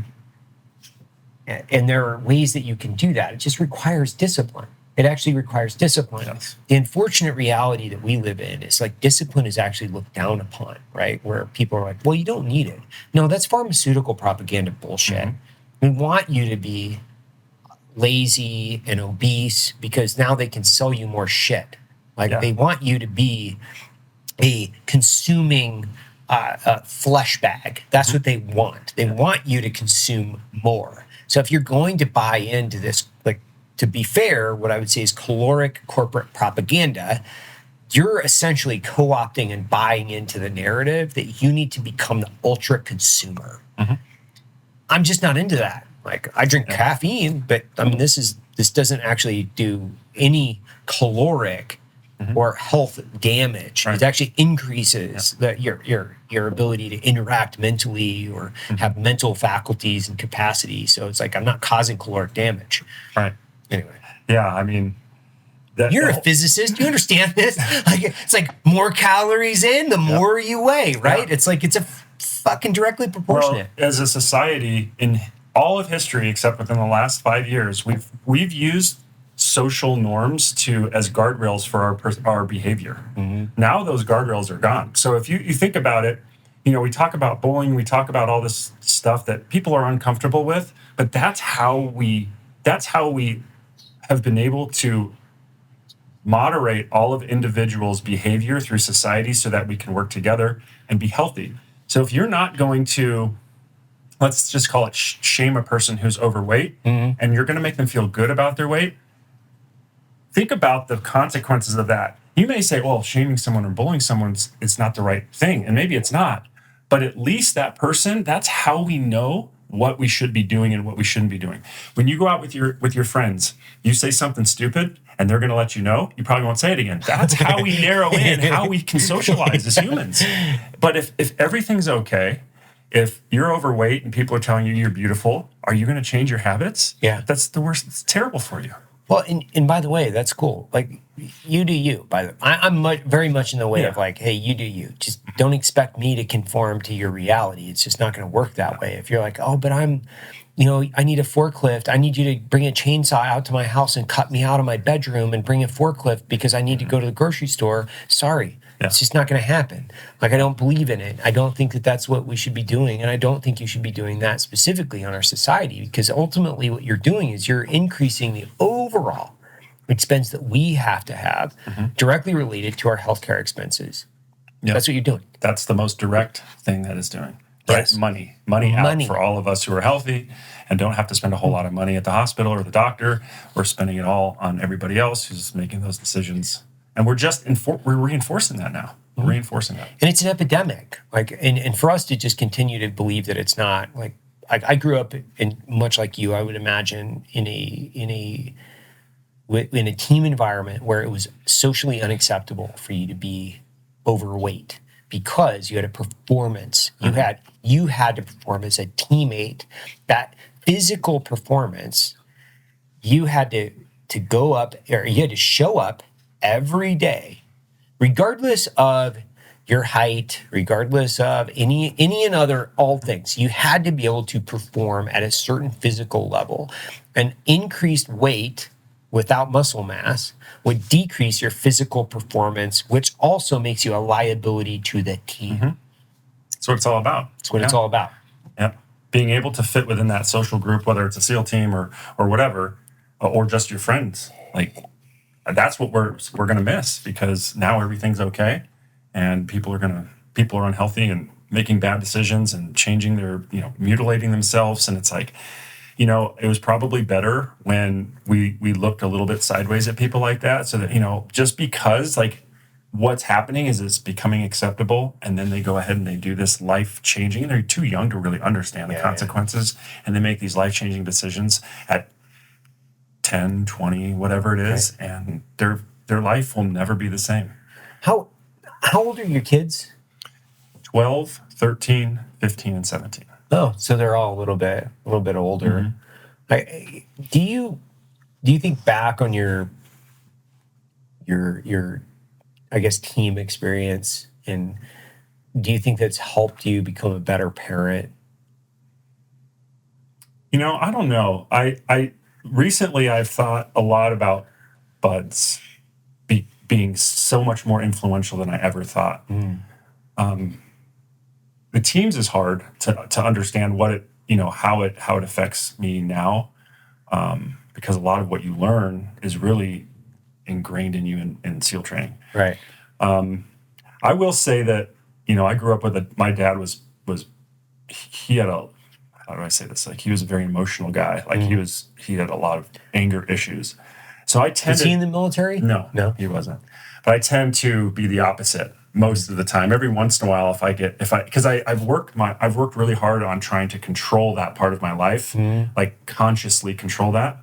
And there are ways that you can do that. It just requires discipline. It actually requires discipline. Yes. The unfortunate reality that we live in is like discipline is actually looked down upon, right? Where people are like, well, you don't need it. No, that's pharmaceutical propaganda bullshit. Mm-hmm. We want you to be lazy and obese because now they can sell you more shit. Like they want you to be a consuming flesh bag. That's what they want. They want you to consume more. So if you're going to buy into this, like, to be fair, what I would say is caloric corporate propaganda, you're essentially co-opting and buying into the narrative that you need to become the ultra consumer. Mm-hmm. I'm just not into that. Like, I drink caffeine, but I mean, this doesn't actually do any caloric or health damage. Right. It actually increases your ability to interact mentally or have mental faculties and capacity. So it's like, I'm not causing caloric damage. Right. Anyway. Yeah, I mean, You're a physicist. You understand this? Like, it's like more calories in, the more you weigh, right? Yeah. It's like, it's a fucking directly proportionate. Well, as a society, in all of history, except within the last 5 years, we've used social norms as guardrails for our behavior. Mm-hmm. Now those guardrails are gone. So if you think about it, we talk about bullying, we talk about all this stuff that people are uncomfortable with, but that's how we have been able to moderate all of individuals' behavior through society so that we can work together and be healthy. So if you're not going to, let's just call it shame a person who's overweight, and you're going to make them feel good about their weight, think about the consequences of that. You may say, well, shaming someone or bullying someone is not the right thing, and maybe it's not, but at least that person, that's how we know what we should be doing and what we shouldn't be doing. When you go out with your friends, you say something stupid and they're going to let you know, you probably won't say it again. That's how we narrow in how we can socialize as humans. But if everything's okay, if you're overweight and people are telling you you're beautiful, are you going to change your habits? Yeah. That's the worst. It's terrible for you. Well, and by the way, that's cool. Like, you do you. I'm very much in the way of like, hey, you do you. Just don't expect me to conform to your reality. It's just not going to work that way. If you're like, oh, but I need a forklift. I need you to bring a chainsaw out to my house and cut me out of my bedroom and bring a forklift because I need to go to the grocery store. Sorry. Yeah. It's just not going to happen. Like, I don't believe in it. I don't think that that's what we should be doing. And I don't think you should be doing that specifically on our society, because ultimately what you're doing is you're increasing the overall expense that we have to have directly related to our healthcare expenses. Yep. That's what you're doing. That's the most direct thing that is doing. Right? Yes. Money out for all of us who are healthy and don't have to spend a whole lot of money at the hospital or the doctor. We're spending it all on everybody else who's making those decisions. And we're just we're reinforcing that now. We're reinforcing that. And it's an epidemic. Like, and for us to just continue to believe that it's not, like, I grew up in, much like you, I would imagine, in a team environment where it was socially unacceptable for you to be overweight because you had a performance. You had to perform as a teammate. That physical performance, you had to go up, or you had to show up every day, regardless of your height, regardless of any and other all things. You had to be able to perform at a certain physical level. An increased weight without muscle mass would decrease your physical performance, which also makes you a liability to the team. That's what it's all about. That's what it's all about. Yeah. Being able to fit within that social group, whether it's a SEAL team or whatever, or just your friends, like, that's what we're going to miss, because now everything's okay and people are unhealthy and making bad decisions and changing their, mutilating themselves. And it's like, it was probably better when we looked a little bit sideways at people like that, so that, just because like what's happening is it's becoming acceptable, and then they go ahead and they do this life-changing, and they're too young to really understand the consequences, and they make these life-changing decisions at 10, 20, whatever it is, and their life will never be the same. How old are your kids? 12, 13, 15, and 17. Oh, so they're all a little bit older. Do you think back on your I guess team experience, and do you think that's helped you become a better parent? I don't know. I recently I've thought a lot about buds being so much more influential than I ever thought. The teams is hard to understand what it, how it affects me now, because a lot of what you learn is really ingrained in you in SEAL training. Right. I will say that, I grew up with my dad he had how do I say this? Like, he was a very emotional guy. Like, he had a lot of anger issues. So I tend Was he in the military? No, he wasn't. But I tend to be the opposite most of the time. Every once in a while, because I've worked really hard on trying to control that part of my life, like consciously control that.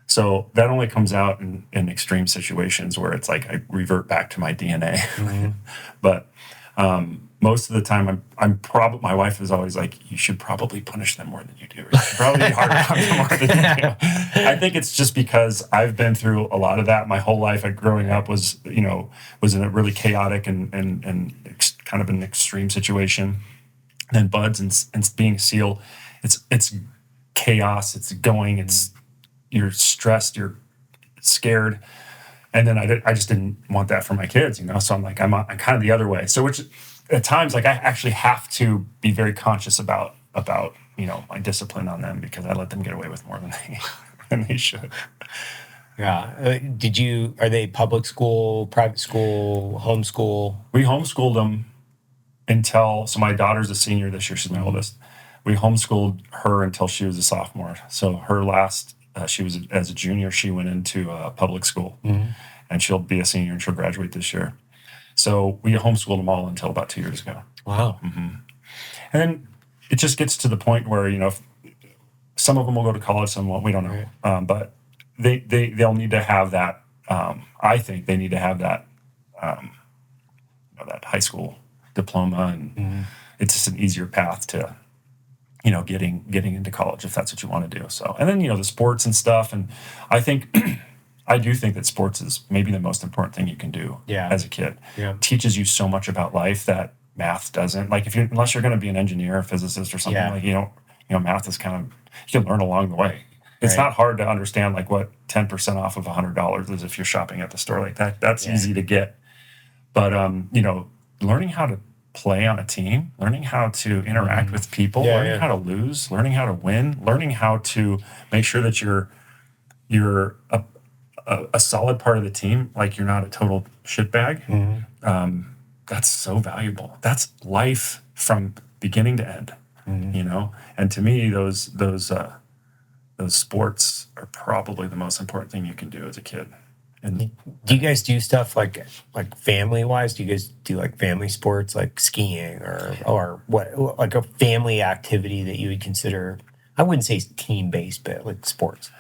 So that only comes out in extreme situations where it's like I revert back to my DNA. But most of the time, my wife is always like, you should probably punish them more than you do. You should probably be harder on them more than you do. I think it's just because I've been through a lot of that. My whole life, growing up, was in a really chaotic and kind of an extreme situation. And then buds and being a SEAL, it's chaos. It's going. You're stressed. You're scared. And then I just didn't want that for my kids, So I'm like, I'm kind of the other way. So which at times, like, I actually have to be very conscious about my discipline on them, because I let them get away with more than they should. Yeah. Are they public school, private school, homeschool? We homeschooled them so my daughter's a senior this year. She's my oldest. We homeschooled her until she was a sophomore. So her last, she was as a junior, she went into public school, and she'll be a senior and she'll graduate this year. So we homeschooled them all until about 2 years ago. Wow. And then it just gets to the point where, some of them will go to college, some won't. We don't know. Right. But they'll need to have that. I think they need to have that, that high school diploma, and it's just an easier path to, getting into college if that's what you want to do. So, and then, the sports and stuff. And I do think that sports is maybe the most important thing you can do as a kid. Yeah. It teaches you so much about life that math doesn't. Like, unless you're going to be an engineer, a physicist, or something, like, math is kind of, you can learn along the way. It's not hard to understand, like, what 10% off of $100 is if you're shopping at the store like that. That's easy to get. But, learning how to play on a team, learning how to interact with people, learning how to lose, learning how to win, learning how to make sure that you're a solid part of the team, like you're not a total shitbag. That's so valuable. That's life from beginning to end, And to me, those sports are probably the most important thing you can do as a kid. And do you guys do stuff like family wise? Do you guys do like family sports, like skiing or what, like a family activity that you would consider? I wouldn't say team based, but like sports.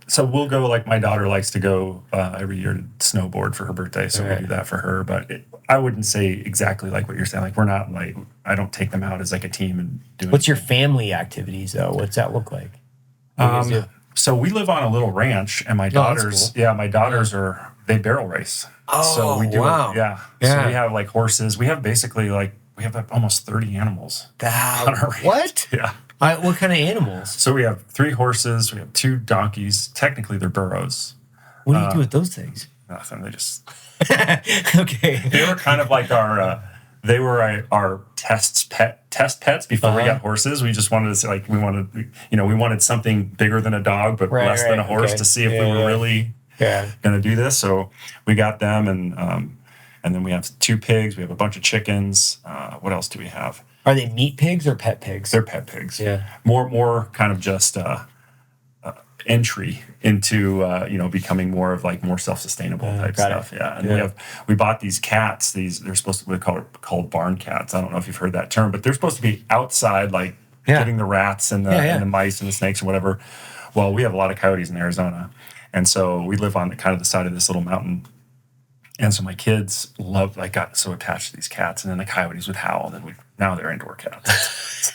So we'll go, like, my daughter likes to go every year to snowboard for her birthday. So we do that for her, but I wouldn't say exactly like what you're saying. Like, we're not like, I don't take them out as like a team and do it. What's your family activities though? What's that look like? So we live on a little ranch, and my daughters, they barrel race. Oh, so we do, wow. So we have like horses. We have basically we have almost 30 animals on our ranch. What? Yeah. What kind of animals? So we have 3 horses. We have 2 donkeys. Technically, they're burros. What do you do with those things? Nothing. They just okay. They were kind of like our test pets before we got horses. We just wanted to we wanted something bigger than a dog, but less than a horse, to see if we were really going to do this. So we got them, and And then we have 2 pigs. We have a bunch of chickens. What else do we have? Are they meat pigs or pet pigs? They're pet pigs. Yeah. More kind of just entry into becoming more of like more self-sustainable type stuff. Yeah. And we bought these cats. They're supposed to be called barn cats. I don't know if you've heard that term, but they're supposed to be outside, like getting the rats and the mice and the snakes and whatever. Well, we have a lot of coyotes in Arizona, and so we live on the side of this little mountain. And so my kids got so attached to these cats, and then the coyotes would howl, and now they're indoor cats.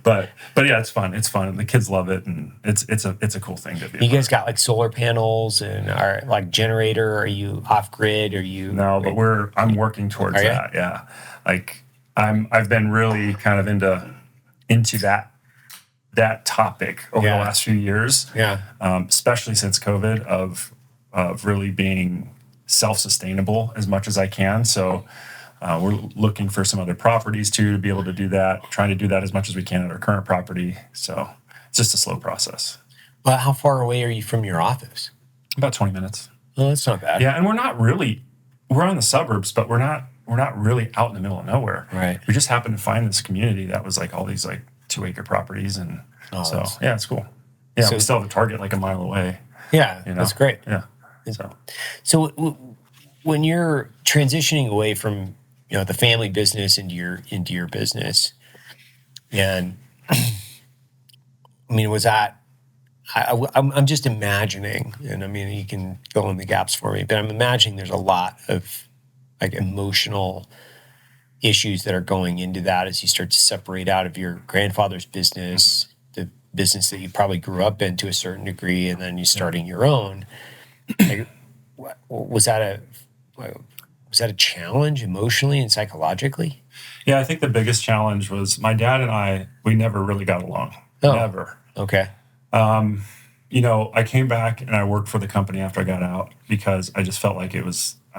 but yeah, it's fun. It's fun, and the kids love it, and it's a cool thing to be. You guys got like solar panels and are like generator? Are you off grid? Are you? No, but I'm working towards that. Yeah, like I've been really kind of into that topic over the last few years. Yeah, especially since COVID of really being self-sustainable as much as I can. So we're looking for some other properties too to be able to do that, trying to do that as much as we can at our current property. So it's just a slow process. Well, how far away are you from your office? About 20 minutes. Oh, that's not bad. Yeah, and we're on the suburbs, but we're not really out in the middle of nowhere. Right. We just happened to find this community that was like all these like 2-acre properties, and it's cool. Yeah, so we still have a Target like a mile away. Yeah, that's great. Yeah. So when you're transitioning away from the family business into your business, and I mean, was that I'm just imagining, and I mean you can fill in the gaps for me, but I'm imagining there's a lot of like emotional issues that are going into that as you start to separate out of your grandfather's business, the business that you probably grew up in to a certain degree, and then you starting your own. Like, was that a challenge emotionally and psychologically? Yeah, I think the biggest challenge was my dad and we never really got along. Oh, never. Okay. I came back and I worked for the company after I got out because I just felt like I'm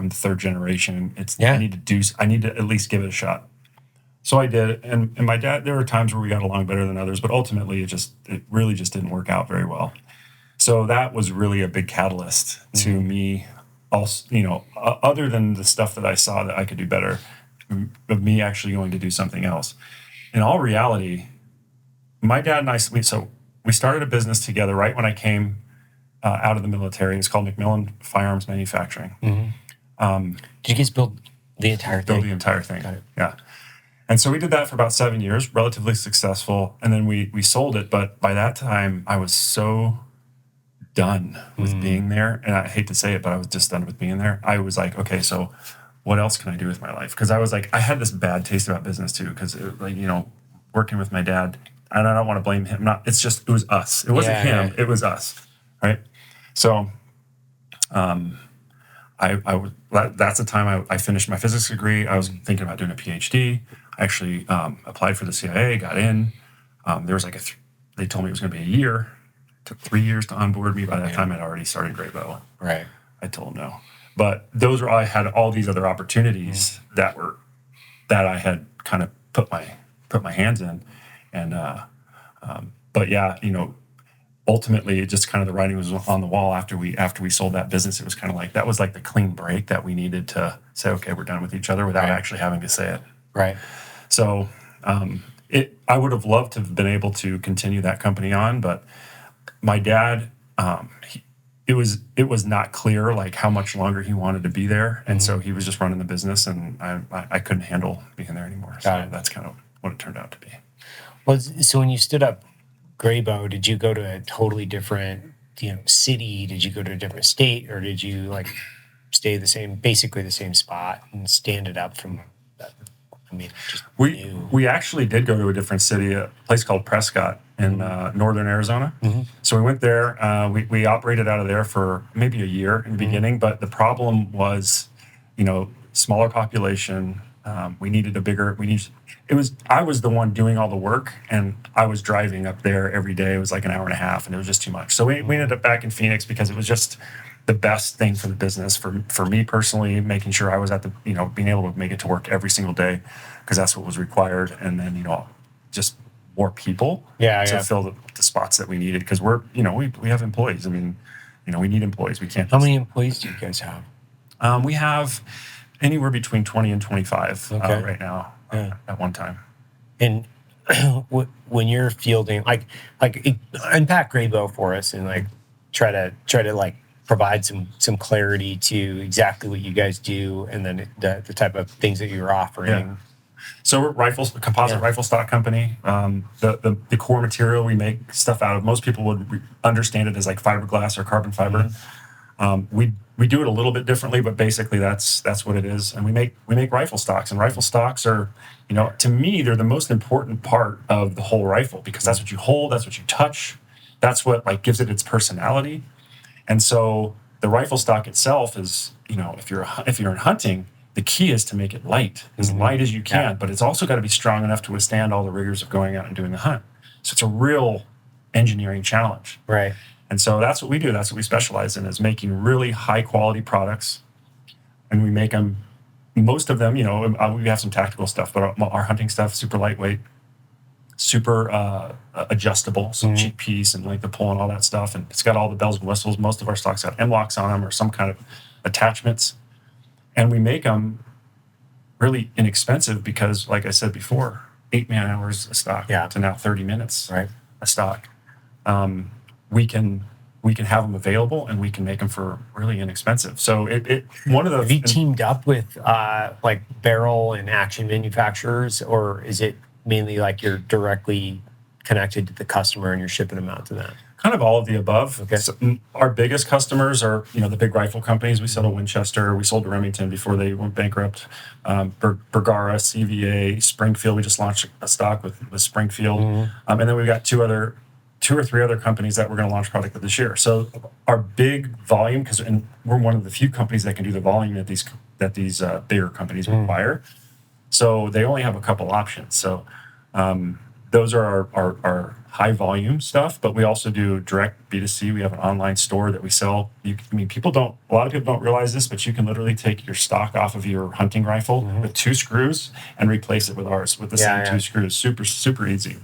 the 3rd generation. I need to at least give it a shot. So I did. And my dad, there were times where we got along better than others, but ultimately it really just didn't work out very well. So that was really a big catalyst to me, also, other than the stuff that I saw that I could do better, of me actually going to do something else. In all reality, my dad and I, we started a business together right when I came out of the military. It's called McMillan Firearms Manufacturing. Mm-hmm. Did you guys build the entire thing? Build the entire thing, yeah. And so we did that for about 7 years, relatively successful, and then we sold it. But by that time, I was so done with being there, and I hate to say it, but I was just done with being there. I was like, okay, so what else can I do with my life? Because I was like, I had this bad taste about business too, because working with my dad, and I don't want to blame him. It was us. It wasn't him. It was us, right? So, that's the time I finished my physics degree. I was thinking about doing a PhD. I actually applied for the CIA, got in. There was they told me it was going to be a year. It took 3 years to onboard me. By that time, I'd already started Grayboe. Right. I told him no. But I had all these other opportunities that I had kind of put my hands in. And, but yeah, ultimately it just kind of the writing was on the wall after we sold that business. It was kind of like, that was like the clean break that we needed to say, okay, we're done with each other without actually having to say it. Right. So, I would have loved to have been able to continue that company on, but my dad, it was not clear like how much longer he wanted to be there. And so he was just running the business, and I couldn't handle being there anymore. So that's kind of what it turned out to be. Well, so when you stood up Grayboe, did you go to a totally different, city? Did you go to a different state, or did you stay basically the same spot and stand it up from? We actually did go to a different city, a place called Prescott in northern Arizona. Mm-hmm. So we went there. We operated out of there for maybe a year in the beginning, but the problem was, smaller population. We needed I was the one doing all the work, and I was driving up there every day. It was like an hour and a half, and it was just too much. So we ended up back in Phoenix because it was just the best thing for the business, for me personally, making sure I was at the, being able to make it to work every single day, because that's what was required. And then, just more people to fill the spots that we needed, because we're, we have employees. I mean, we need employees. We can't. How many employees do you guys have? We have anywhere between 20 and 25 right now at one time. And when you're fielding, unpack Grayboe for us and like try to like provide some clarity to exactly what you guys do and then the type of things that you're offering. Yeah. So we're a composite rifle stock company. The core material we make stuff out of, most people would understand it as like fiberglass or carbon fiber. We do it a little bit differently, but basically that's what it is. And we make rifle stocks, and rifle stocks are, to me, they're the most important part of the whole rifle, because that's what you hold, that's what you touch, that's what like gives it its personality. And so the rifle stock itself is, if you're in hunting, the key is to make it light as you can, but it's also got to be strong enough to withstand all the rigors of going out and doing the hunt. So it's a real engineering challenge. Right. And so that's what we do. That's what we specialize in, is making really high quality products. And we make them, most of them, we have some tactical stuff, but our hunting stuff, super lightweight, super adjustable, so cheap piece and like the pull and all that stuff. And it's got all the bells and whistles. Most of our stocks have M-locks on them or some kind of attachments. And we make them really inexpensive because, like I said before, 8 man-hours a stock to now 30 minutes a stock. We can have them available, and we can make them for really inexpensive. So have you teamed up with like barrel and action manufacturers, or is it mainly like you're directly connected to the customer and you're shipping them out to them? Kind of all of the above. Okay. So our biggest customers are, the big rifle companies. We sell to Winchester. We sold to Remington before they went bankrupt. Bergara, CVA, Springfield. We just launched a stock with Springfield. And then we've got two or three other companies that we're going to launch product with this year. So our big volume, and we're one of the few companies that can do the volume that these bigger companies require. So they only have a couple options. So those are our high volume stuff, but we also do direct B2C. We have an online store that we sell. A lot of people don't realize this, but you can literally take your stock off of your hunting rifle with 2 screws and replace it with ours with the same 2 screws. Super, super easy.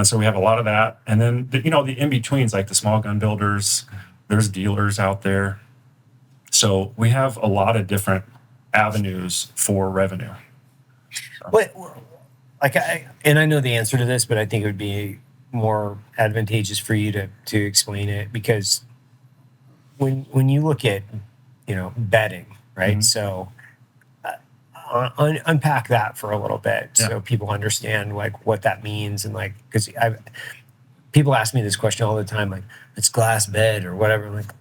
So we have a lot of that. And then, the in-betweens, like the small gun builders, there's dealers out there. So we have a lot of different avenues for revenue. So. And I know the answer to this, but I think it would be more advantageous for you to explain it, because when you look at, bedding, right? So unpack that for a little bit so people understand like what that means, and like, because people ask me this question all the time, like, it's glass bed or whatever. I'm like,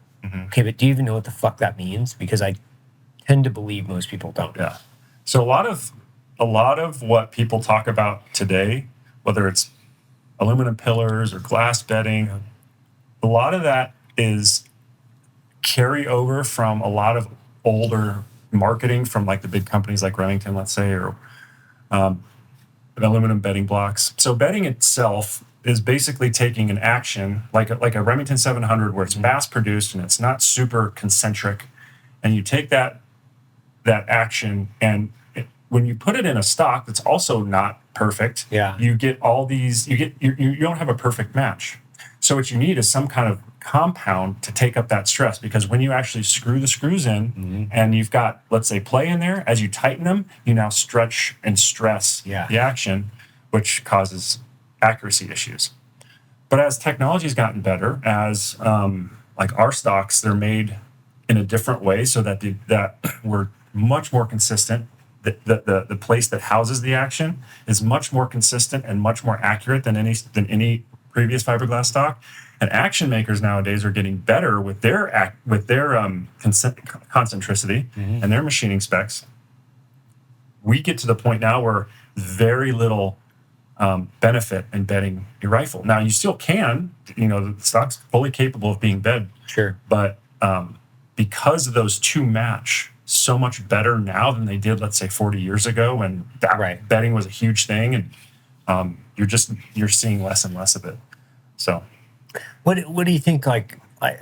okay, but do you even know what the fuck that means? Because I tend to believe most people don't. Yeah. So a lot of what people talk about today, whether it's aluminum pillars or glass bedding, a lot of that is carryover from a lot of older marketing from like the big companies like Remington, let's say, or aluminum bedding blocks. So bedding itself is basically taking an action like a Remington 700, where it's mass produced and it's not super concentric, and you take that action, and when you put it in a stock that's also not perfect, you get all these, you don't have a perfect match. So what you need is some kind of compound to take up that stress, because when you actually screw the screws in and you've got, let's say, play in there, as you tighten them, you now stretch and stress the action, which causes accuracy issues. But as technology has gotten better, as like our stocks, they're made in a different way so that that we're much more consistent. The place that houses the action is much more consistent and much more accurate than any previous fiberglass stock. And action makers nowadays are getting better with their concentricity and their machining specs. We get to the point now where very little benefit in bedding your rifle. Now you still can, the stock's fully capable of being bed. Sure. But because those two match so much better now than they did, let's say, 40 years ago, when bedding was a huge thing, and you're seeing less and less of it. So what do you think, like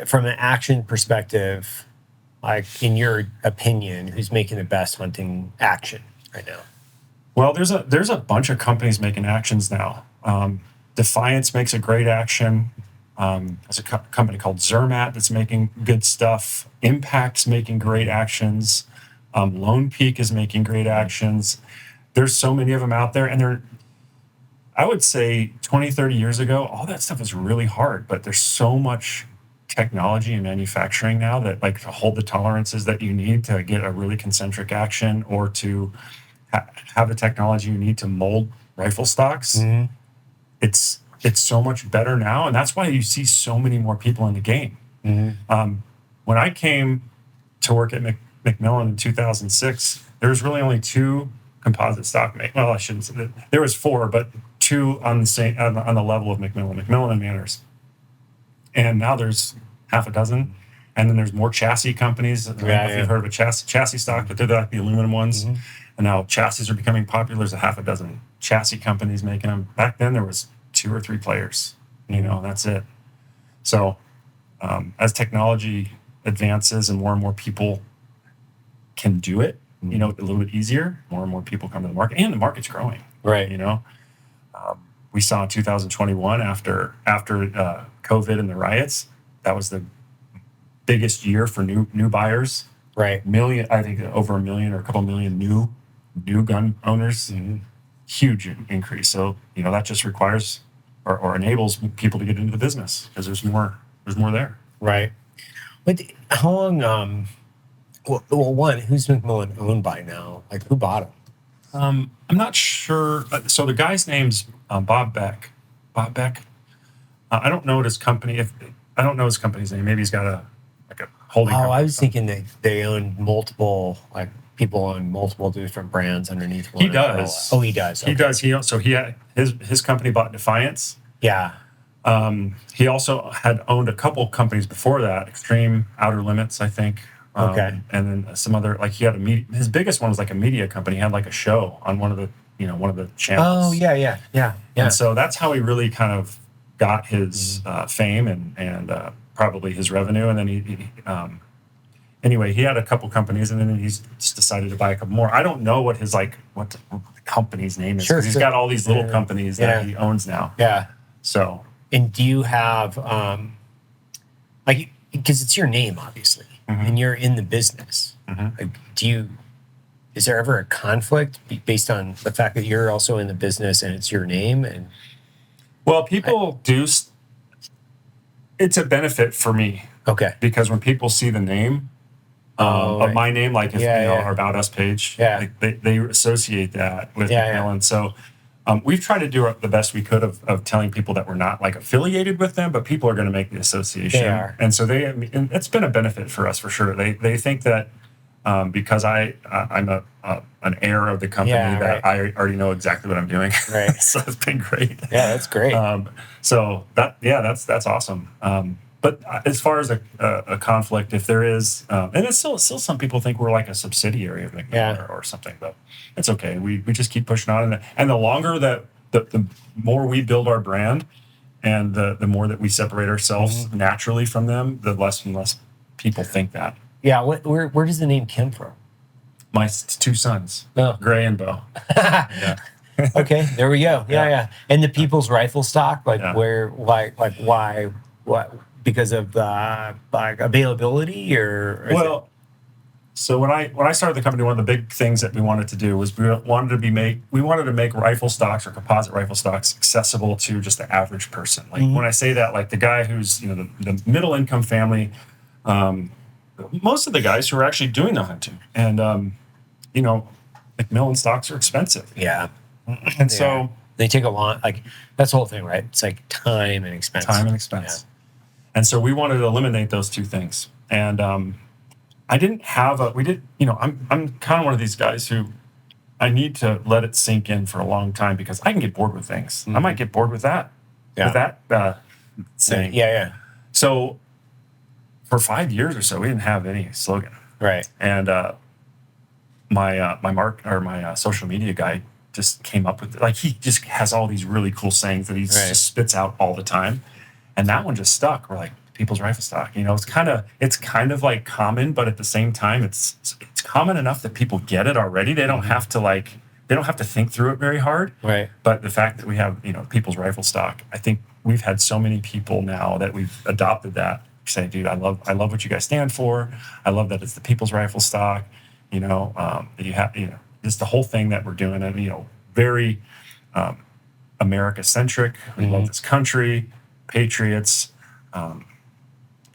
from an action perspective, like in your opinion, who's making the best hunting action right now? Well, there's a bunch of companies making actions now. Defiance makes a great action. There's a company called Zermatt that's making good stuff. Impact's making great actions. Lone Peak is making great actions. There's so many of them out there, and I would say 20, 30 years ago, all that stuff was really hard, but there's so much technology and manufacturing now that like to hold the tolerances that you need to get a really concentric action or to have the technology you need to mold rifle stocks. It's so much better now, and that's why you see so many more people in the game. When I came to work at McMillan in 2006, there was really only 2 composite stock makers. Well, I shouldn't say that. There was 4, but 2 on the same on the level of McMillan and Manners. And now there's half a dozen, and then there's more chassis companies. I don't know if you've heard of a chassis stock, but they're like the aluminum ones. And now chassis are becoming popular. There's a half a dozen chassis companies making them. Back then, there was 2 or 3 players. That's it. So as technology advances and more people can do it, a little bit easier, more and more people come to the market, and the market's growing. Right. We saw in 2021 after COVID and the riots, that was the biggest year for new buyers. Right. I think over 1 million or a couple million new gun owners. Huge increase. So that just requires or enables people to get into the business because there's more there. Right. But how long? Well, one, who's McMillan owned by now? Like, who bought him? I'm not sure. So the guy's name's Bob Beck. Bob Beck. I don't know his company. I don't know his company's name. Maybe he's got a holding. Oh, I was thinking they own multiple, like people own multiple different brands underneath one. He does. Oh, he does. Okay. He does. He had his company bought Defiance. Yeah. He also had owned a couple companies before that, Extreme Outer Limits, I think. Okay. And then some other, like he had his biggest one was like a media company. He had like a show on one of the channels. Oh, yeah. And so that's how he really kind of got his fame and probably his revenue. And then anyway, he had a couple companies, and then he's just decided to buy a couple more. I don't know what the company's name is. Sure, He's got all these little companies that he owns now. Yeah. So. And do you have because it's your name, obviously, and you're in the business. Like, is there ever a conflict based on the fact that you're also in the business and it's your name? And well, people do. It's a benefit for me. Okay. Because when people see the name of my name, like if our About Us page, like they associate that with McMillan. So we've tried to do the best we could of telling people that we're not like affiliated with them, but people are going to make the association. They are. And so and it's been a benefit for us for sure. They think that because I'm an heir of the company that I already know exactly what I'm doing. Right. So it's been great. Yeah, that's great. So that's awesome. But as far as a conflict, if there is, and it's still some people think we're like a subsidiary of McMillan or something, but it's okay. We just keep pushing on, and the longer that the more we build our brand, and the more that we separate ourselves naturally from them, the less and less people think that. Yeah, where does the name come from? My 2 sons, Gray and Bo. Okay, there we go. Yeah. And the People's Rifle Stock, why? What? Because of like availability, or so when I started the company, one of the big things that we wanted to do was we wanted to make rifle stocks or composite rifle stocks accessible to just the average person. Like when I say that, like the guy who's the middle income family, most of the guys who are actually doing the hunting, and McMillan stocks are expensive. Yeah, and so they take a lot. Like that's the whole thing, right? It's like time and expense. Yeah. And so we wanted to eliminate those 2 things. And I'm kind of one of these guys who I need to let it sink in for a long time because I can get bored with things. I might get bored with that. Yeah. With that saying. Yeah. So for 5 years or so, we didn't have any slogan. Right. And my social media guy just came up with he just has all these really cool sayings that he just spits out all the time. And that one just stuck. We're like, People's Rifle Stock. It's kind of like common, but at the same time, it's common enough that people get it already. They don't have to think through it very hard. Right. But the fact that we have People's Rifle Stock, I think we've had so many people now that we've adopted that say, dude, I love what you guys stand for. I love that it's the People's Rifle Stock, that you have, just the whole thing that we're doing, and, very America centric. We love this country, patriots.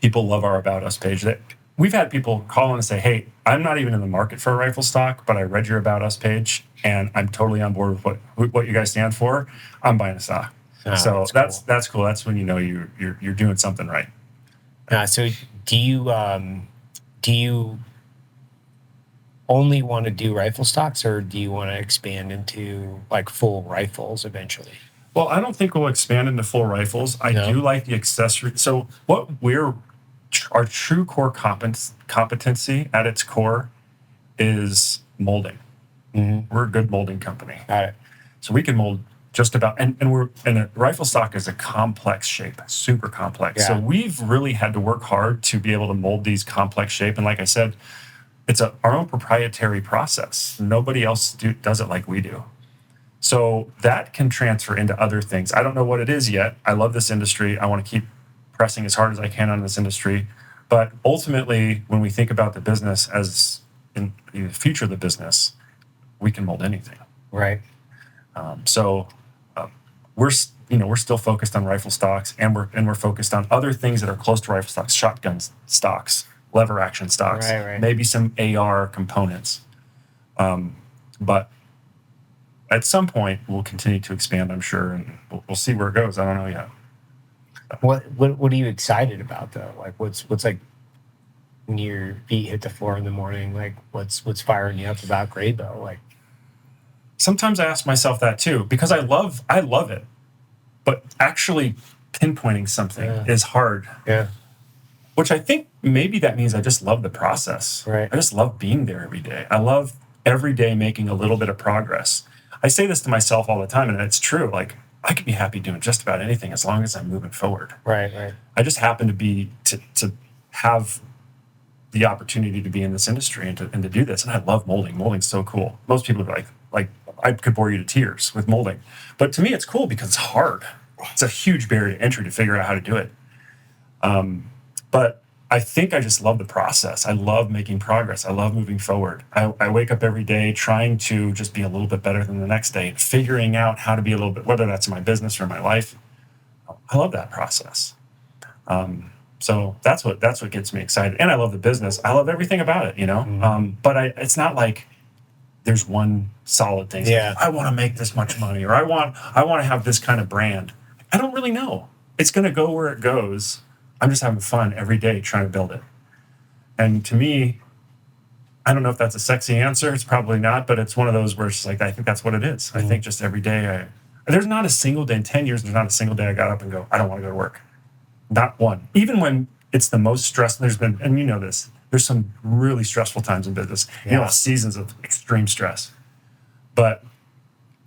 People love our About Us page. That we've had people call in and say, hey, I'm not even in the market for a rifle stock, but I read your About Us page and I'm totally on board with what you guys stand for. I'm buying a stock. So that's cool. That's when you're doing something right. So do you only want to do rifle stocks, or do you want to expand into like full rifles eventually? Well, I don't think we'll expand into full rifles. I do like the accessory. So what our true core competency at its core is molding. We're a good molding company. Got it. So we can mold just about, and a rifle stock is a complex shape, super complex. Yeah. So we've really had to work hard to be able to mold these complex shape. And like I said, it's our own proprietary process. Nobody else does it like we do. So that can transfer into other things. I don't know what it is yet. I love this industry. I want to keep pressing as hard as I can on this industry. But ultimately, when we think about the business as in the future of the business, we can mold anything. Right. We're still focused on rifle stocks, and we're focused on other things that are close to rifle stocks, shotgun stocks, lever action stocks, right. Maybe some AR components. But at some point, we'll continue to expand, I'm sure, and we'll see where it goes. I don't know yet. What are you excited about though? Like what's like when your feet hit the floor in the morning? Like what's firing you up about Grayboe? Like sometimes I ask myself that too, because I love it, but actually pinpointing something is hard. Yeah. Which I think maybe that means I just love the process. Right. I just love being there every day. I love every day making a little bit of progress. I say this to myself all the time, and it's true. Like, I could be happy doing just about anything as long as I'm moving forward. Right. I just happen to have the opportunity to be in this industry and to do this. And I love molding. Molding's so cool. Most people are like I could bore you to tears with molding. But to me, it's cool because it's hard. It's a huge barrier to entry to figure out how to do it. But I think I just love the process. I love making progress. I love moving forward. I wake up every day trying to just be a little bit better than the next day, figuring out how to be a little bit, whether that's in my business or in my life. I love that process. So that's what gets me excited. And I love the business. I love everything about it, but it's not like there's one solid thing. Yeah. I want to make this much money, or I want to have this kind of brand. I don't really know. It's going to go where it goes. I'm just having fun every day trying to build it. And to me, I don't know if that's a sexy answer. It's probably not, but it's one of those where it's like, I think that's what it is. I think just every day there's not a single day in 10 years, there's not a single day I got up and go, I don't want to go to work. Not one. Even when it's the most stressful, and you know this, there's some really stressful times in business. Yeah. Seasons of extreme stress. But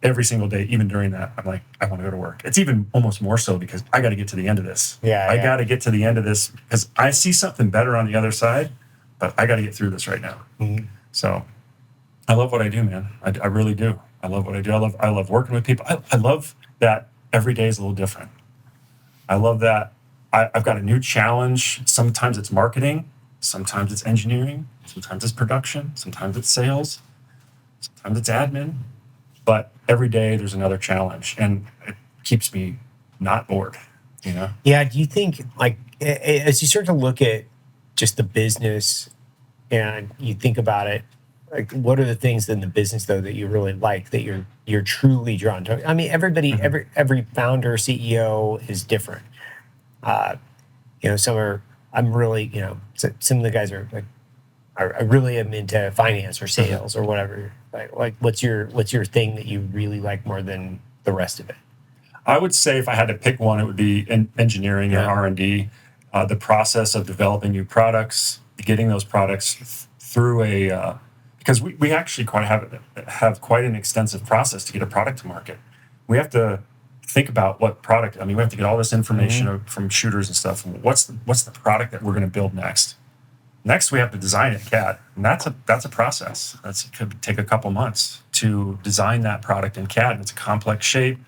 every single day, even during that, I'm like, I want to go to work. It's even almost more so because I got to get to the end of this. I got to get to the end of this because I see something better on the other side, but I got to get through this right now. So I love what I do, man. I really do. I love what I do. I love working with people. I love that every day is a little different. I love that I've got a new challenge. Sometimes it's marketing. Sometimes it's engineering. Sometimes it's production. Sometimes it's sales. Sometimes it's admin. But every day there's another challenge, and it keeps me not bored, Yeah. Do you think, like, as you start to look at just the business and you think about it, like, what are the things in the business though that you really like, that you're truly drawn to? I mean, everybody, every founder, CEO is different. Some are. I'm really, some of the guys are like, I really am into finance or sales or whatever. Like, what's your thing that you really like more than the rest of it? I would say if I had to pick one, it would be engineering and R&D. The process of developing new products, getting those products through because we actually have quite an extensive process to get a product to market. We have to think about what product. I mean, we have to get all this information from shooters and stuff. What's the product that we're going to build next? Next, we have to design it in CAD, and that's a process. It could take a couple months to design that product in CAD. And it's a complex shape.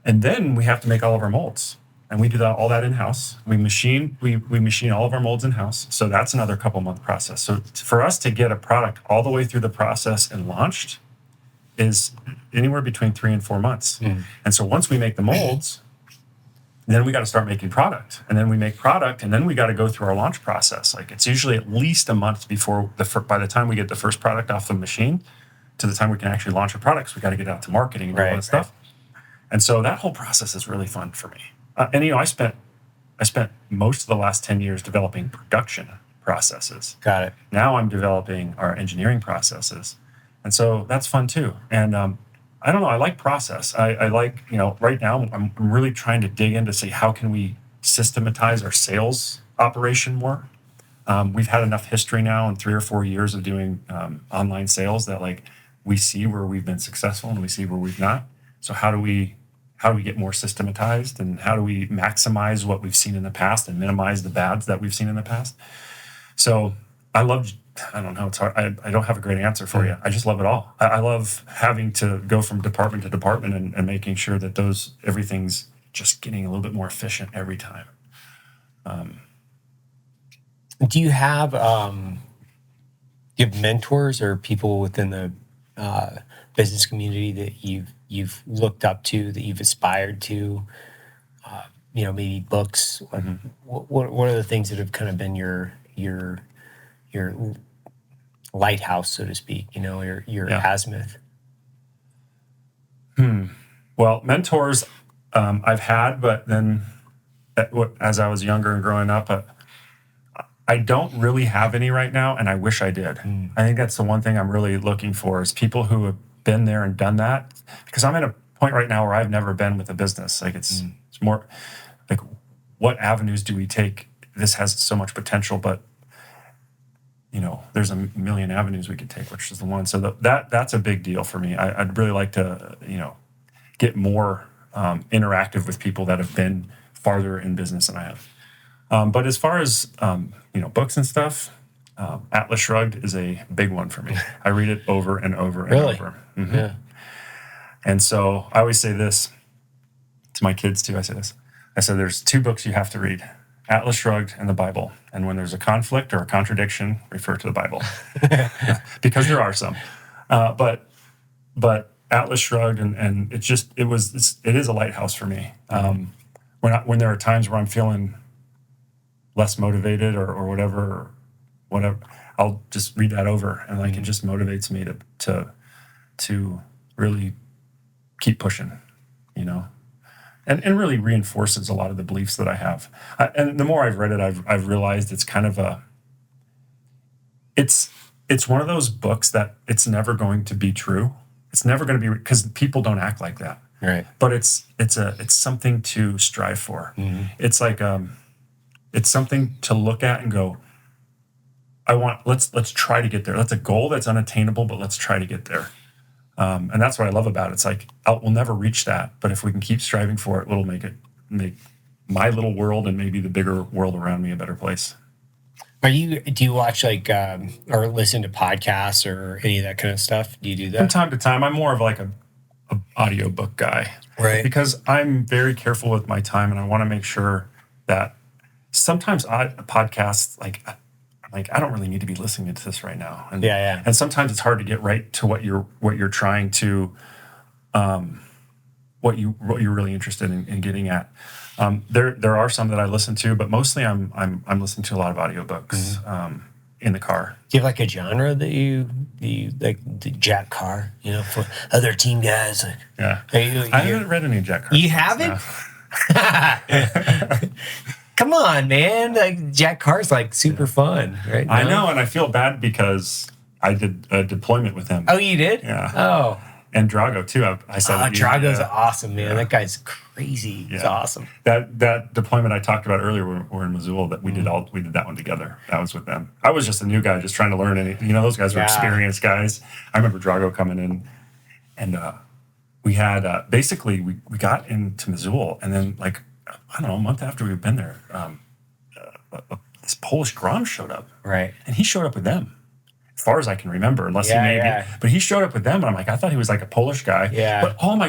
And then we have to make all of our molds. And we do all that in-house. We machine all of our molds in-house. So that's another couple month process. So for us to get a product all the way through the process and launched is anywhere between 3 and 4 months. And so once we make the molds, then we got to start making product. And then we make product, and then we got to go through our launch process. Like it's usually at least a month before by the time we get the first product off the machine to the time we can actually launch a product. So we got to get out to marketing and do all that stuff. And so that whole process is really fun for me. And I spent most of the last 10 years developing production processes. Got it. Now I'm developing our engineering processes. And so that's fun too. And I don't know, I like process. I like, right now I'm really trying to dig into say, how can we systematize our sales operation more? We've had enough history now in 3 or 4 years of doing online sales that like we see where we've been successful and we see where we've not. So how do we get more systematized, and how do we maximize what we've seen in the past and minimize the bads that we've seen in the past? So I don't know, it's hard. I don't have a great answer for you. I just love it all. I love having to go from department to department and making sure that everything's just getting a little bit more efficient every time. Do you have mentors or people within the business community that you've looked up to, that you've aspired to? Maybe books. What are the things that have kind of been your lighthouse, so to speak? Your azimuth. Well, mentors I've had, but then as I was younger and growing up, I don't really have any right now, and I wish I did. I think that's the one thing I'm really looking for is people who have been there and done that, because I'm at a point right now where I've never been with a business. Like it's more like, what avenues do we take? This has so much potential, but there's a million avenues we could take, which is the one. So that's a big deal for me. I'd really like to, get more interactive with people that have been farther in business than I have. But as far as, books and stuff, Atlas Shrugged is a big one for me. I read it over and over and over. Mm-hmm. Yeah. And so I always say this to my kids too. I say there's 2 books you have to read: Atlas Shrugged and the Bible. And when there's a conflict or a contradiction, refer to the Bible, because there are some. But Atlas Shrugged and it is a lighthouse for me. When there are times where I'm feeling less motivated or whatever, I'll just read that over, and like it just motivates me to really keep pushing, and really reinforces a lot of the beliefs that I have. And the more I've read it, I've realized it's kind of it's one of those books that it's never going to be true. It's never going to be, because people don't act like that. Right. But it's something to strive for. Mm-hmm. It's like it's something to look at and go, let's try to get there. That's a goal that's unattainable, but let's try to get there. And that's what I love about it. It's like, we'll never reach that, but if we can keep striving for it, it'll make my little world and maybe the bigger world around me a better place. Do you watch or listen to podcasts or any of that kind of stuff? Do you do that? From time to time. I'm more of like a audiobook guy. Right. Because I'm very careful with my time, and I want to make sure that sometimes podcasts, I don't really need to be listening to this right now. And, yeah. And sometimes it's hard to get right to what you're trying to, what you're really interested in getting at. There are some that I listen to, but mostly I'm listening to a lot of audiobooks in the car. Do you have like a genre that you like? The Jack Carr, for other team guys. Yeah. I haven't read any Jack Carr. You haven't? Come on, man! Like Jack Carr's super fun, right? I know, and I feel bad because I did a deployment with him. Oh, you did? Yeah. Oh. And Drago too. I said Drago's awesome, man. Yeah. That guy's crazy. He's awesome. That deployment I talked about earlier, we're in Missoula. That we did that one together. That was with them. I was just a new guy, just trying to learn. And those guys were experienced guys. I remember Drago coming in, and we had basically we got into Missoula, and then I don't know, a month after we'd been there, this Polish Grom showed up. Right. And he showed up with them. as far as I can remember, unless he may be. But he showed up with them, and I'm like, I thought he was like a Polish guy. Yeah. But all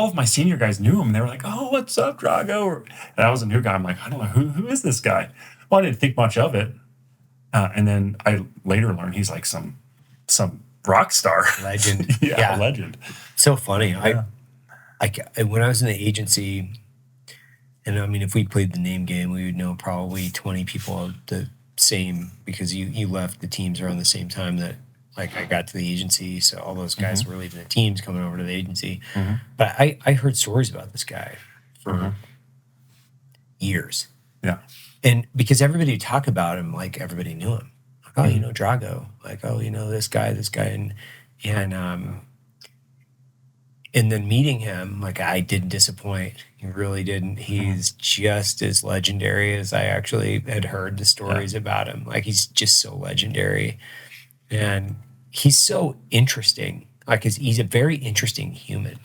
of my senior guys knew him, and they were like, "Oh, what's up, Drago?" And I was a new guy. I'm like, I don't know who is this guy. Well, I didn't think much of it, and then I later learned he's like some rock star legend. Legend. So funny. Yeah. I when I was in the agency, and I mean, if we played the name game, we would know probably 20 people of the same, because you left the teams around the same time that like I got to the agency. So all those guys were leaving the teams, coming over to the agency. But I heard stories about this guy for years. Yeah. And because everybody would talk about him, like everybody knew him. Like, oh, you know Drago. Like, oh, you know this guy, and then meeting him, like, I didn't disappoint. He really didn't. He's just as legendary as I actually had heard the stories about him. Like, he's just so legendary. And he's so interesting. Like, he's a very interesting human.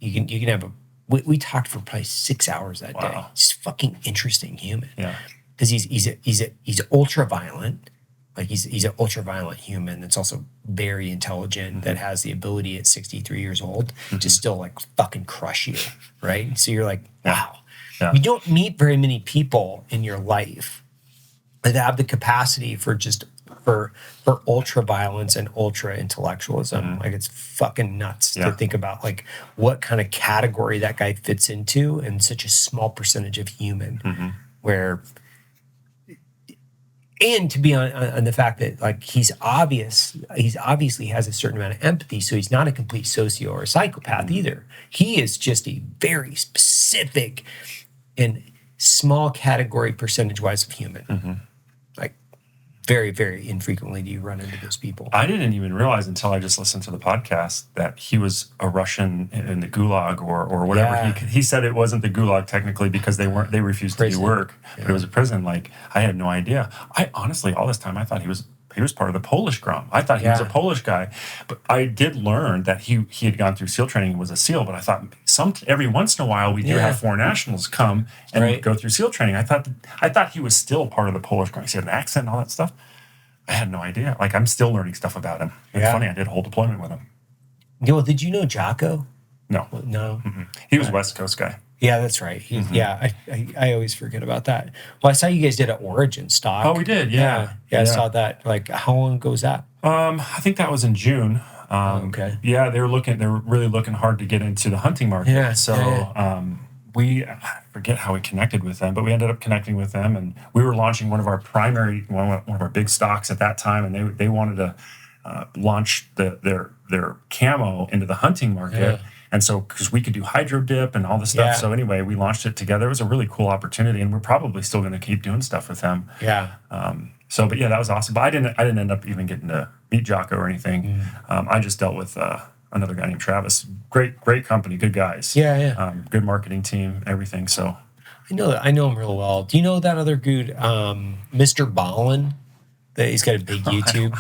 You can have we talked for probably 6 hours that day. He's a fucking interesting human. Yeah. Because he's ultra violent. Like he's an ultra violent human that's also very intelligent, that has the ability at 63 years old to still like fucking crush you, right? So you're like, wow. Yeah. You don't meet very many people in your life that have the capacity for ultra violence and ultra intellectualism. Like, it's fucking nuts to think about like what kind of category that guy fits into, and such a small percentage of human where. And to be on the fact that like he's obviously has a certain amount of empathy, so he's not a complete socio or a psychopath either. He is just a very specific and small category percentage-wise of human. Like, very, very infrequently do you run into those people. I didn't even realize until I just listened to the podcast that he was a Russian in the Gulag or whatever. Yeah. He said it wasn't the Gulag technically because they refused to do work, but it was a prison. Like, I had no idea. I honestly, all this time, I thought he was part of the Polish Grom. I thought he was a Polish guy, but I did learn that he had gone through SEAL training and was a SEAL. But I thought every once in a while we do have foreign nationals come and go through SEAL training. I thought he was still part of the Polish Grom. He had an accent and all that stuff. I had no idea. Like, I'm still learning stuff about him. It's funny. I did a whole deployment with him. Yo, did you know Jocko? No. He was a West Coast guy. Yeah, that's right. I always forget about that. Well, I saw you guys did an Origin stock. Oh, we did. Yeah. I saw that. Like, how long ago was that? I think that was in June. Okay. Yeah, they were really looking hard to get into the hunting market. Yeah. So I forget how we connected with them, but we ended up connecting with them, and we were launching one of our big stocks at that time, and they wanted to launch their camo into the hunting market. Yeah. And so, because we could do hydro dip and all this stuff. So anyway, we launched it together. It was a really cool opportunity, and we're probably still going to keep doing stuff with them. Yeah. But yeah, that was awesome. But I didn't end up even getting to meet Jocko or anything. I just dealt with another guy named Travis. Great company, good guys. Yeah. Good marketing team, everything. So I know him real well. Do you know that other dude, Mr. Ballin? He's got a big YouTube.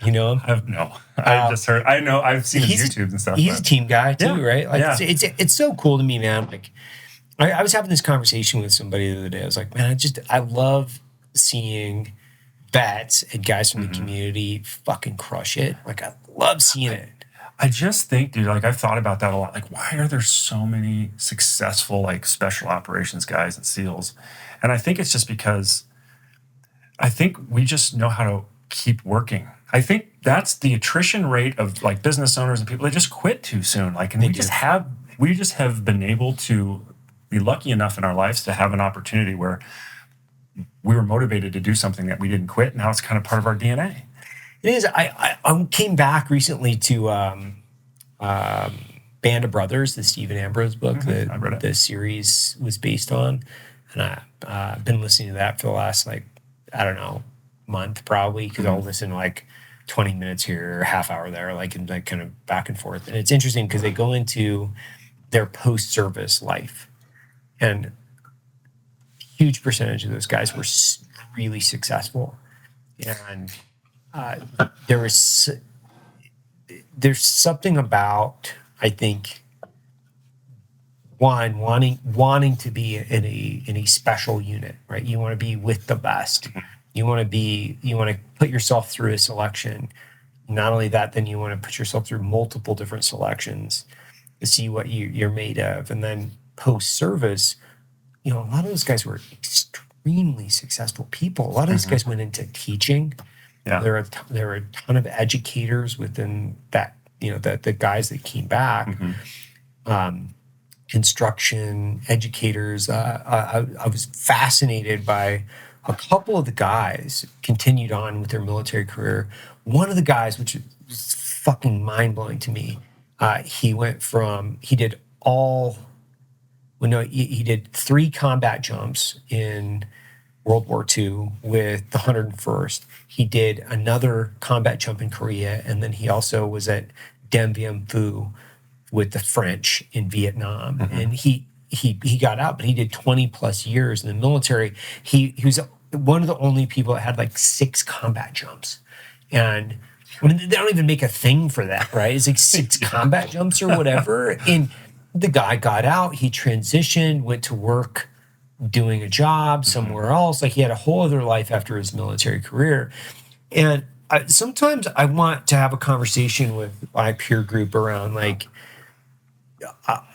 You know him? No. I've just heard. I know. I've seen his YouTubes and stuff. He's a team guy too, right? Like, it's so cool to me, man. Like, I was having this conversation with somebody the other day. I was like, man, I love seeing vets and guys from the community fucking crush it. Like, I love seeing it. I just think, dude, like, I've thought about that a lot. Like, why are there so many successful, like, special operations guys and SEALs? And I think it's just because I think we just know how to keep working. I think that's the attrition rate of, like, business owners and people. They just quit too soon. Like, and we just have been able to be lucky enough in our lives to have an opportunity where we were motivated to do something that we didn't quit. Now it's kind of part of our DNA. It is. I came back recently to Band of Brothers, the Stephen Ambrose book that the series was based on. And I've been listening to that for the last, like, I don't know, month probably, because I'll listen like 20 minutes here or half hour there, like, and like kind of back and forth. And it's interesting because they go into their post-service life, and a huge percentage of those guys were really successful. And there's something about, I think, wanting to be in a special unit, right? You want to be with the best. You want to put yourself through a selection, not only that, then you want to put yourself through multiple different selections to see what you're made of. And then post-service, a lot of those guys were extremely successful people. A lot of those guys went into teaching. Yeah. There were a ton of educators within that, the guys that came back. Construction educators. I was fascinated by a couple of the guys continued on with their military career. One of the guys, which was fucking mind-blowing to me, he did 3 combat jumps in World War II with the 101st. He did another combat jump in Korea, and then he also was at Dien Bien Phu with the French in Vietnam. And he got out, but he did 20 plus years in the military. He was one of the only people that had like 6 combat jumps. And they don't even make a thing for that, right? It's like 6 combat jumps or whatever. And the guy got out, he transitioned, went to work doing a job somewhere else. Like he had a whole other life after his military career. And sometimes I want to have a conversation with my peer group around like,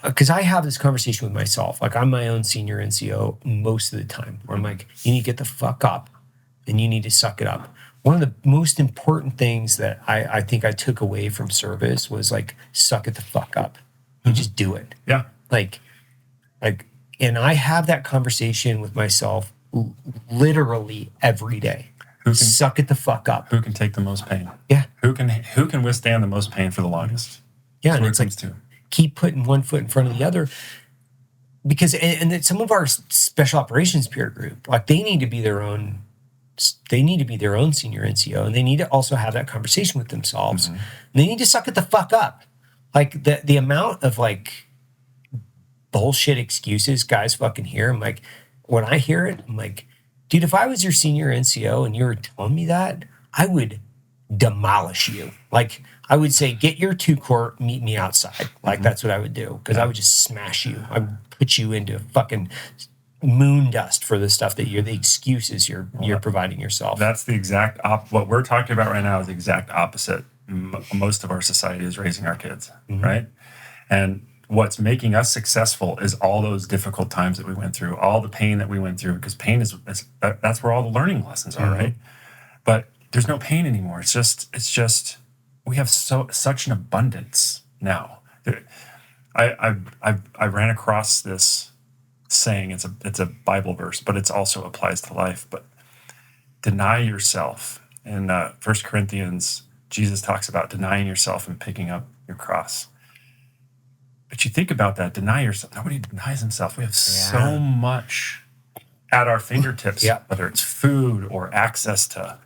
because I have this conversation with myself. Like I'm my own senior NCO most of the time where I'm like, you need to get the fuck up and you need to suck it up. One of the most important things that I think I took away from service was like, suck it the fuck up. You just do it. Yeah. Like, and I have that conversation with myself literally every day. Suck it the fuck up. Who can take the most pain? Yeah. Who can withstand the most pain for the longest? Yeah. That's And what it's it like, comes to. keep putting one foot in front of the other. Because, and then some of our special operations peer group, like they need to be their own senior NCO, and they need to also have that conversation with themselves. And they need to suck it the fuck up. Like the amount of like bullshit excuses guys fucking hear. I'm like, when I hear it, I'm like, dude, if I was your senior NCO and you were telling me that, I would demolish you. Like I would say, get your 2-quart, meet me outside. Like that's what I would do. Because I would just smash you. I would put you into fucking moon dust for the stuff that the excuses you're providing yourself. That's the exact what we're talking about right now is the exact opposite. Most of our society is raising our kids, right? And what's making us successful is all those difficult times that we went through, all the pain that we went through, because pain that's where all the learning lessons are, right? But there's no pain anymore. It's just we have such an abundance now. I ran across this saying. It's a Bible verse, but it also applies to life. But deny yourself. In 1 Corinthians, Jesus talks about denying yourself and picking up your cross. But you think about that, deny yourself. Nobody denies himself. We have so much at our fingertips, whether it's food or access to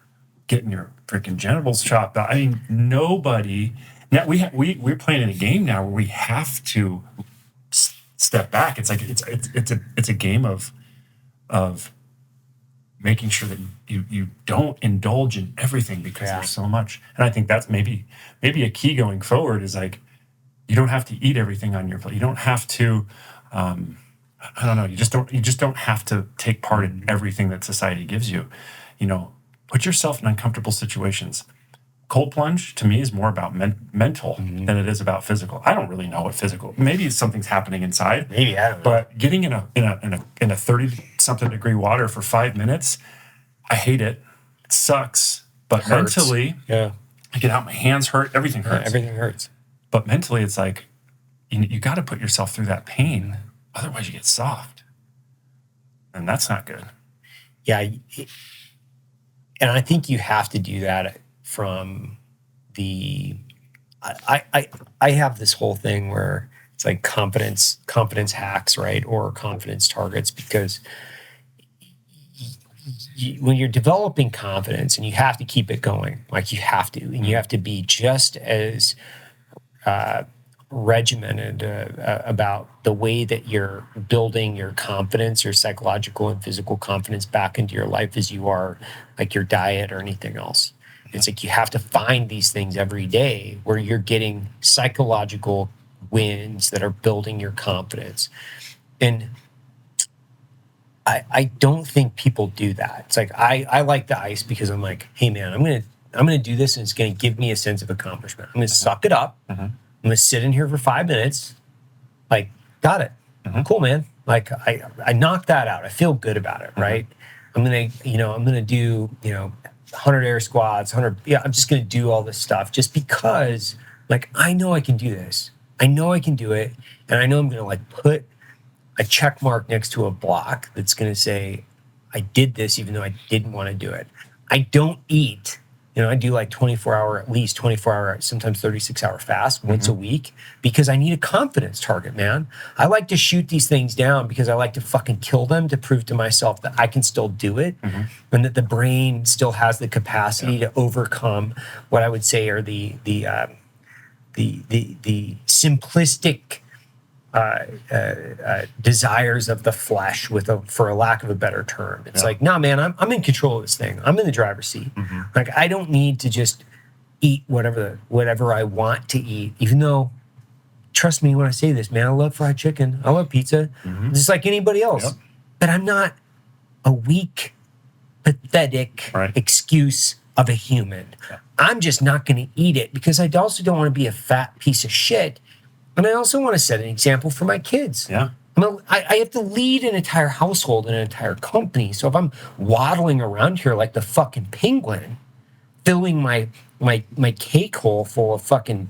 getting your freaking genitals chopped out. I mean, nobody. Now we're playing in a game now where we have to step back. It's like it's a game of making sure that you don't indulge in everything because there's so much. And I think that's maybe a key going forward is like you don't have to eat everything on your plate. You don't have to. I don't know. You just don't have to take part in everything that society gives you. Put yourself in uncomfortable situations. Cold plunge to me is more about mental than it is about physical. I don't really know what physical. Maybe something's happening inside. Maybe I don't know. But getting in a 30-something degree water for 5 minutes, I hate it. It sucks. But mentally, I get out. My hands hurt. Everything hurts. Everything hurts. But mentally, it's like you got to put yourself through that pain. Otherwise, you get soft, and that's not good. Yeah, and I think you have to do that from the. I have this whole thing where it's like confidence hacks, right, or confidence targets, because when you're developing confidence, and you have to keep it going, like you have to, and you have to be just as regimented about the way that you're building your confidence, your psychological and physical confidence back into your life as you are like your diet or anything else. It's like you have to find these things every day where you're getting psychological wins that are building your confidence. And I don't think people do that. It's like I like the ice because I'm like, hey man, I'm gonna I'm gonna do this, and it's gonna give me a sense of accomplishment. I'm gonna suck it up. I'm gonna sit in here for 5 minutes. Like, got it. Cool, man. Like I knocked that out. I feel good about it, right? I'm gonna do 100 air squats, 100. Yeah, I'm just gonna do all this stuff just because, like, I know I can do this. I know I can do it, and I know I'm gonna like put a check mark next to a block that's gonna say I did this even though I didn't want to do it. I don't eat. I do like 24-hour, sometimes 36-hour fast once a week because I need a confidence target, man. I like to shoot these things down because I like to fucking kill them to prove to myself that I can still do it and that the brain still has the capacity to overcome what I would say are the simplistic desires of the flesh, for a lack of a better term. It's like, nah, man, I'm in control of this thing. I'm in the driver's seat. Like, I don't need to just eat whatever I want to eat, even though, trust me when I say this, man, I love fried chicken. I love pizza, just like anybody else. But I'm not a weak, pathetic excuse of a human. I'm just not going to eat it because I also don't want to be a fat piece of shit. And I also want to set an example for my kids. I have to lead an entire household and an entire company. So if I'm waddling around here like the fucking penguin, filling my cake hole full of fucking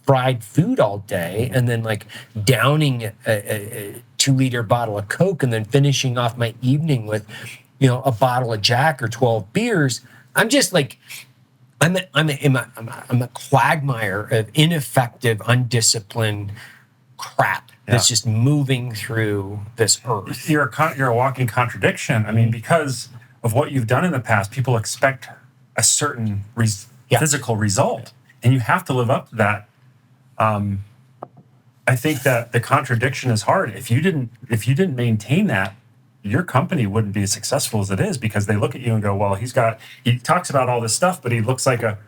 fried food all day, and then like downing a 2-liter bottle of Coke, and then finishing off my evening with, a bottle of Jack or 12 beers, I'm just like, I'm a quagmire of ineffective, undisciplined crap that's just moving through this earth. You're a walking contradiction. I mean, because of what you've done in the past, people expect a certain physical result, and you have to live up to that. I think that the contradiction is hard. If you didn't maintain that, your company wouldn't be as successful as it is, because they look at you and go, well, he talks about all this stuff, but he looks like a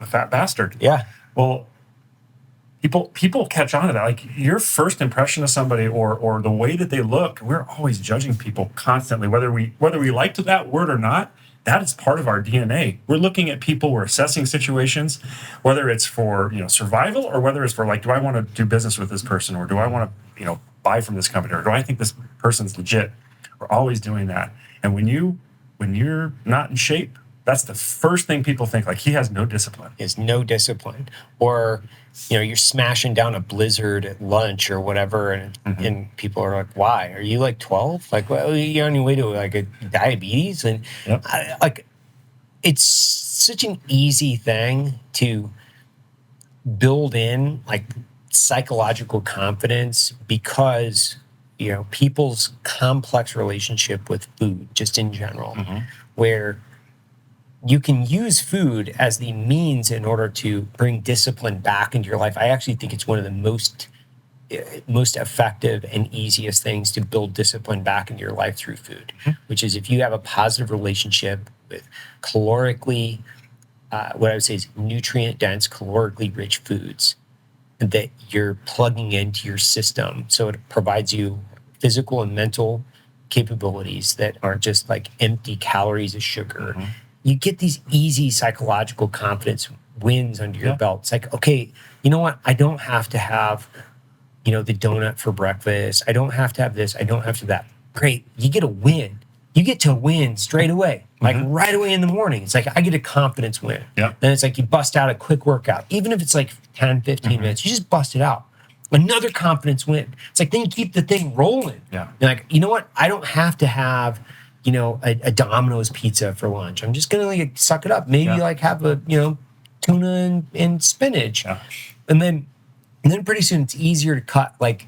fat bastard. Yeah. Well, people catch on to that. Like, your first impression of somebody or the way that they look, we're always judging people constantly, whether we liked that word or not. That is part of our DNA. We're looking at people, we're assessing situations, whether it's for survival, or whether it's for, like, do I want to do business with this person, or do I want to buy from this company, or do I think this person's legit? We're always doing that. And when you're not in shape, that's the first thing people think, like, he has no discipline. He has no discipline. Or you're smashing down a Blizzard at lunch or whatever, and people are like, why? Are you like 12? Like, well, you're on your way to like a diabetes? And it's such an easy thing to build in, like, psychological confidence, because people's complex relationship with food, just in general, where you can use food as the means in order to bring discipline back into your life. I actually think it's one of the most effective and easiest things to build discipline back into your life through food, which is if you have a positive relationship with calorically, what I would say is nutrient dense, calorically rich foods that you're plugging into your system. So it provides you physical and mental capabilities that aren't just like empty calories of sugar. You get these easy psychological confidence wins under your belt. It's like, okay, you know what? I don't have to have, the donut for breakfast. I don't have to have this. I don't have to that. Great. You get a win. You get to win straight away, like right away in the morning. It's like, I get a confidence win. Then it's like you bust out a quick workout. Even if it's like 10, 15 minutes, you just bust it out. Another confidence win. It's like, then you keep the thing rolling. You're like, you know what? I don't have to have, a Domino's pizza for lunch. I'm just going to like suck it up. Maybe like have a, tuna and spinach. And then pretty soon it's easier to cut like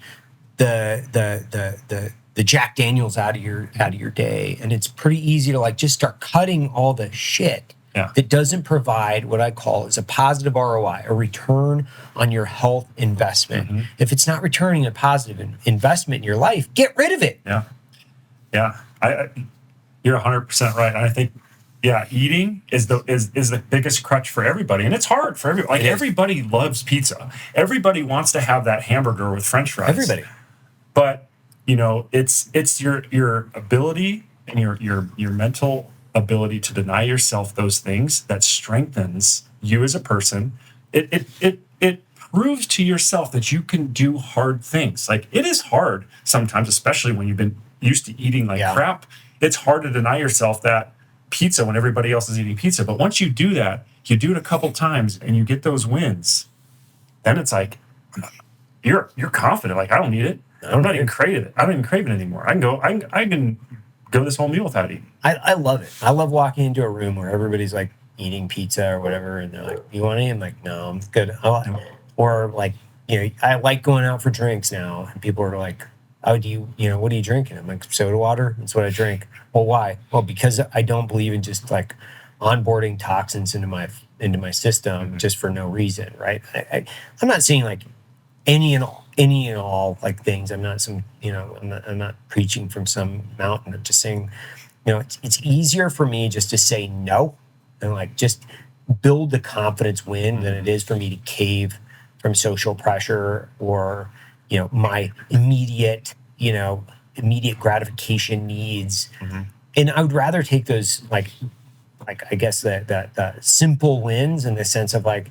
the Jack Daniels out of your day. And it's pretty easy to like just start cutting all the shit that doesn't provide what I call is a positive ROI, a return on your health investment. If it's not returning a positive investment in your life, get rid of it. You're 100% right. And I think, eating is the biggest crutch for everybody. And it's hard for everybody. Like, everybody loves pizza. Everybody wants to have that hamburger with French fries. Everybody. But, it's your ability and your mental ability to deny yourself those things, that strengthens you as a person. It proves to yourself that you can do hard things. Like, it is hard sometimes, especially when you've been used to eating like crap. It's hard to deny yourself that pizza when everybody else is eating pizza. But once you do that, you do it a couple times and you get those wins, then it's like you're confident. Like, I don't need it. I'm not even craving it. I don't even crave it anymore. I can go this whole meal without eating. I love it. I love walking into a room where everybody's like eating pizza or whatever, and they're like, "You want to eat?" I'm like, "No, I'm good." Or like, I like going out for drinks now, and people are like, "Oh, what are you drinking?" I'm like, "Soda water. That's what I drink." Well, why? Well, because I don't believe in just like onboarding toxins into my system just for no reason, right? I'm not saying like any and all like things. I'm not I'm not preaching from some mountain. I'm just saying, it's easier for me just to say no and like just build the confidence win than it is for me to cave from social pressure or, my immediate gratification needs. And I would rather take those like I guess that simple wins in the sense of like,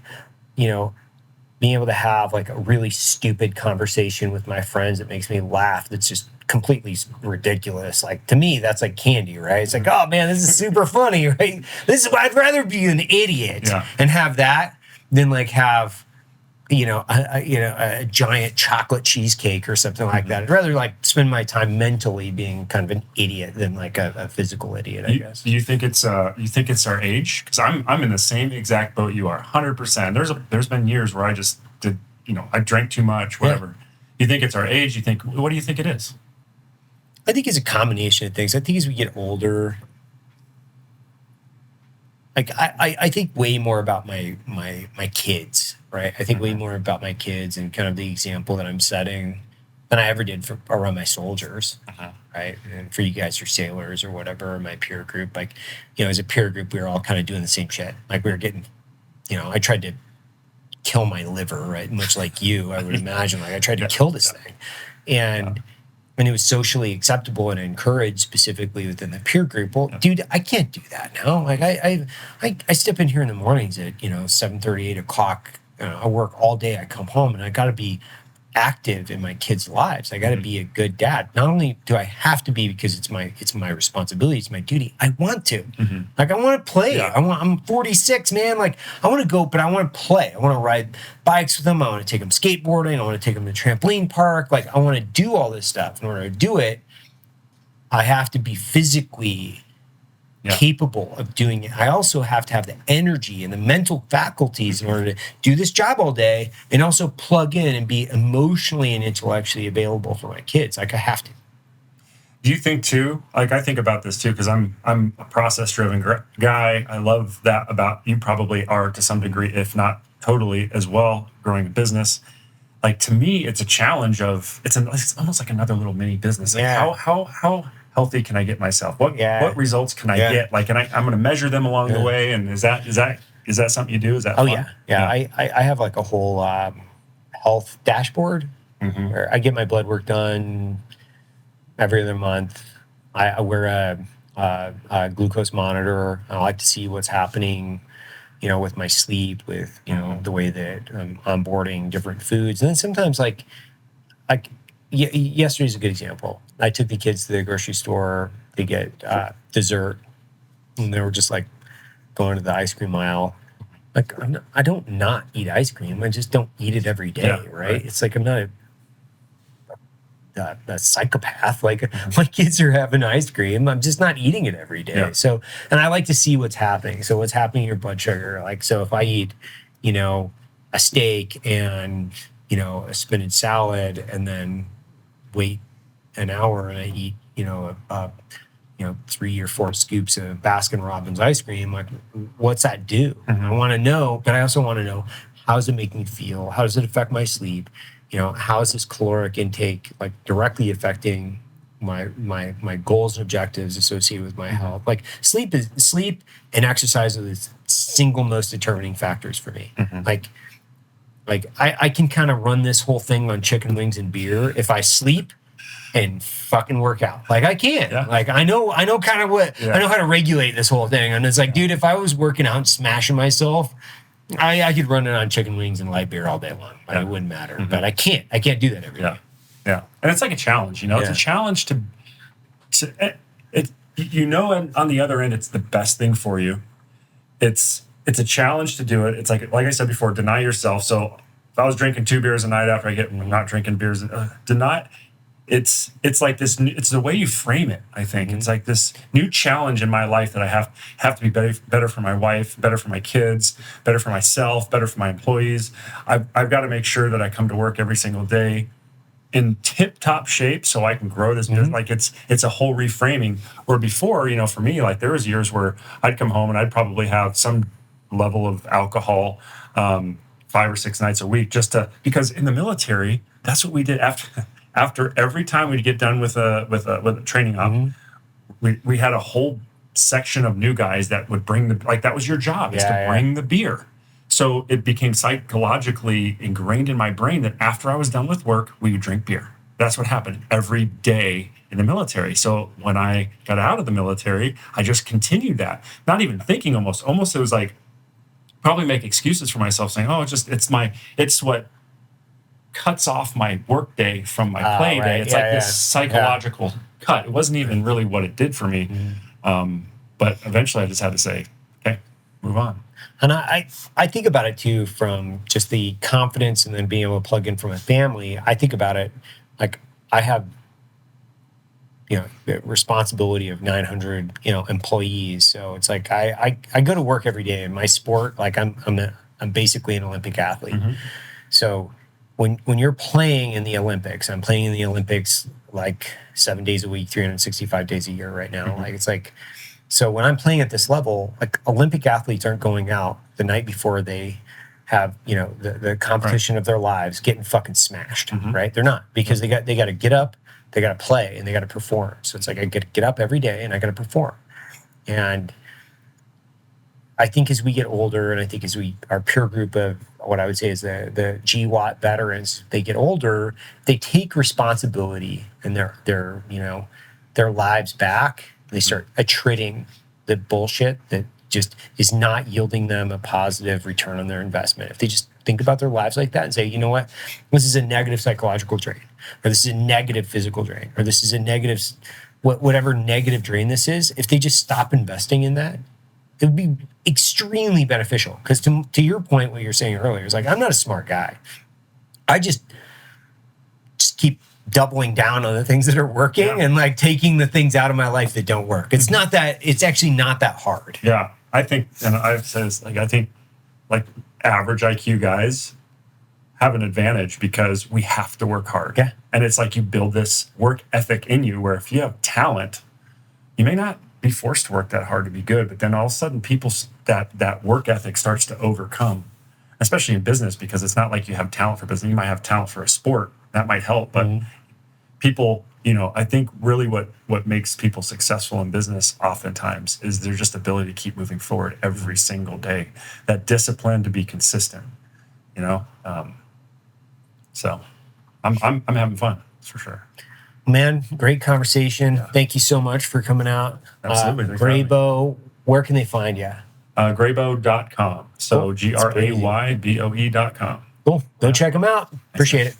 being able to have like a really stupid conversation with my friends that makes me laugh. That's just completely ridiculous. Like, to me, that's like candy, right? It's like, oh man, this is super funny, right? I'd rather be an idiot and have that than like have, a giant chocolate cheesecake or something like that. I'd rather like spend my time mentally being kind of an idiot than like a physical idiot, I guess. You think it's our age? Because I'm in the same exact boat you are, 100%. There's been years where I just did, I drank too much, whatever. Yeah. You think it's our age? What do you think it is? I think it's a combination of things. I think as we get older, like I think way more about my kids, right? I think way more about my kids and kind of the example that I'm setting than I ever did around my soldiers, right? And for you guys, your sailors or whatever, my peer group, like, as a peer group, we were all kind of doing the same shit. Like, we were getting, I tried to kill my liver, right? Much like you, I would imagine. Like, I tried to kill this thing, and it was socially acceptable and encouraged specifically within the peer group. Well, dude, I can't do that now. Like, I step in here in the mornings at 7:30, 8 o'clock. I work all day. I come home and I got to be active in my kids' lives. I got to be a good dad. Not only do I have to be because it's my responsibility, it's my duty. I want to. Like, I want to play. Yeah. I'm 46, man. Like, I want to go, but I want to play. I want to ride bikes with them. I want to take them skateboarding. I want to take them to the trampoline park. Like, I want to do all this stuff. In order to do it, I have to be physically capable of doing it. I also have to have the energy and the mental faculties in order to do this job all day and also plug in and be emotionally and intellectually available for my kids. Like, I have to. Do you think too, like, I think about this too, because I'm a process-driven guy. I love that about you. Probably are to some degree, if not totally as well, growing a business. Like, to me, it's a challenge of, it's almost like another little mini business. Like, how healthy can I get myself? What results can I get? Like, and I'm going to measure them along the way. And is that something you do? Is that fun? Yeah. I have like a whole health dashboard where I get my blood work done every other month. I wear a glucose monitor. I like to see what's happening, with my sleep, with the way that I'm onboarding different foods, and then sometimes like yesterday's a good example. I took the kids to the grocery store to get dessert, and they were just like going to the ice cream aisle. Like, I don't not eat ice cream. I just don't eat it every day, right? It's like I'm not a psychopath. Like, my kids are having ice cream. I'm just not eating it every day. Yeah. So, and I like to see what's happening. So what's happening in your blood sugar? Like, so if I eat, a steak and, a spinach salad and then wait an hour and I eat, 3 or 4 scoops of Baskin Robbins ice cream, like, what's that do? I want to know, but I also want to know, how does it make me feel? How does it affect my sleep? How is this caloric intake like directly affecting my goals and objectives associated with my health? Like, sleep and exercise are the single most determining factors for me. Like I can kind of run this whole thing on chicken wings and beer. If I sleep, and fucking work out. Like I can't. Yeah. Like I know kind of what I know how to regulate this whole thing. And it's like, dude, if I was working out and smashing myself, I could run it on chicken wings and light beer all day long. Like, it wouldn't matter. Mm-hmm. But I can't do that every day. Yeah. And it's like a challenge, it's a challenge to and on the other end, it's the best thing for you. It's a challenge to do it. It's like I said before, deny yourself. So if I was drinking 2 beers a night after I'm not drinking beers, deny. It's like this. It's the way you frame it. I think it's like this new challenge in my life that I have to be better for my wife, better for my kids, better for myself, better for my employees. I've got to make sure that I come to work every single day in tip-top shape so I can grow this business. Like it's a whole reframing. Where before, for me, like there was years where I'd come home and I'd probably have some level of alcohol 5 or 6 nights a week because in the military, that's what we did after every time we'd get done with a training op, we had a whole section of new guys that would bring that was your job, is to bring the beer. So it became psychologically ingrained in my brain that after I was done with work, we would drink beer. That's what happened every day in the military. So when I got out of the military, I just continued that, not even thinking almost it was like probably make excuses for myself saying, oh, it's what cuts off my work day from my play day. It's this psychological cut. It wasn't even really what it did for me. But eventually I just had to say, okay, move on. And I think about it too from just the confidence and then being able to plug in from a family. I think about it like I have, the responsibility of 900, employees. So it's like I go to work every day in my sport. Like I'm basically an Olympic athlete. So when you're playing in the Olympics, I'm playing in the Olympics like 7 days a week, 365 days a year right now. Like it's like, so when I'm playing at this level, like Olympic athletes aren't going out the night before they have, the competition of their lives getting fucking smashed, right? They're not, because they got to get up, they got to play, and they got to perform. So it's like I get up every day and I got to perform. And I think as we get older, and I think as our peer group of what I would say is the GWAT veterans, they get older, they take responsibility in their lives back. They start attriting the bullshit that just is not yielding them a positive return on their investment. If they just think about their lives like that and say, you know what, this is a negative psychological drain, or this is a negative physical drain, or this is a negative, whatever negative drain this is, if they just stop investing in that, it would be extremely beneficial. Because to your point, what you're saying earlier is like, I'm not a smart guy. I just keep doubling down on the things that are working and like taking the things out of my life that don't work. It's actually not that hard. Yeah. I think, and I've said this, I think average IQ guys have an advantage because we have to work hard. Yeah. And it's like you build this work ethic in you where if you have talent, you may not be forced to work that hard to be good, but then all of a sudden that work ethic starts to overcome, especially in business, because it's not like you have talent for business. You might have talent for a sport. That might help, but people, I think really what makes people successful in business oftentimes is their just ability to keep moving forward every single day. That discipline to be consistent, So I'm having fun, that's for sure. Man, great conversation. Yeah. Thank you so much for coming out. Absolutely. Grayboe, where can they find you? Grayboe.com. So GRAYBOE.com. Cool. Go check them out. Appreciate it.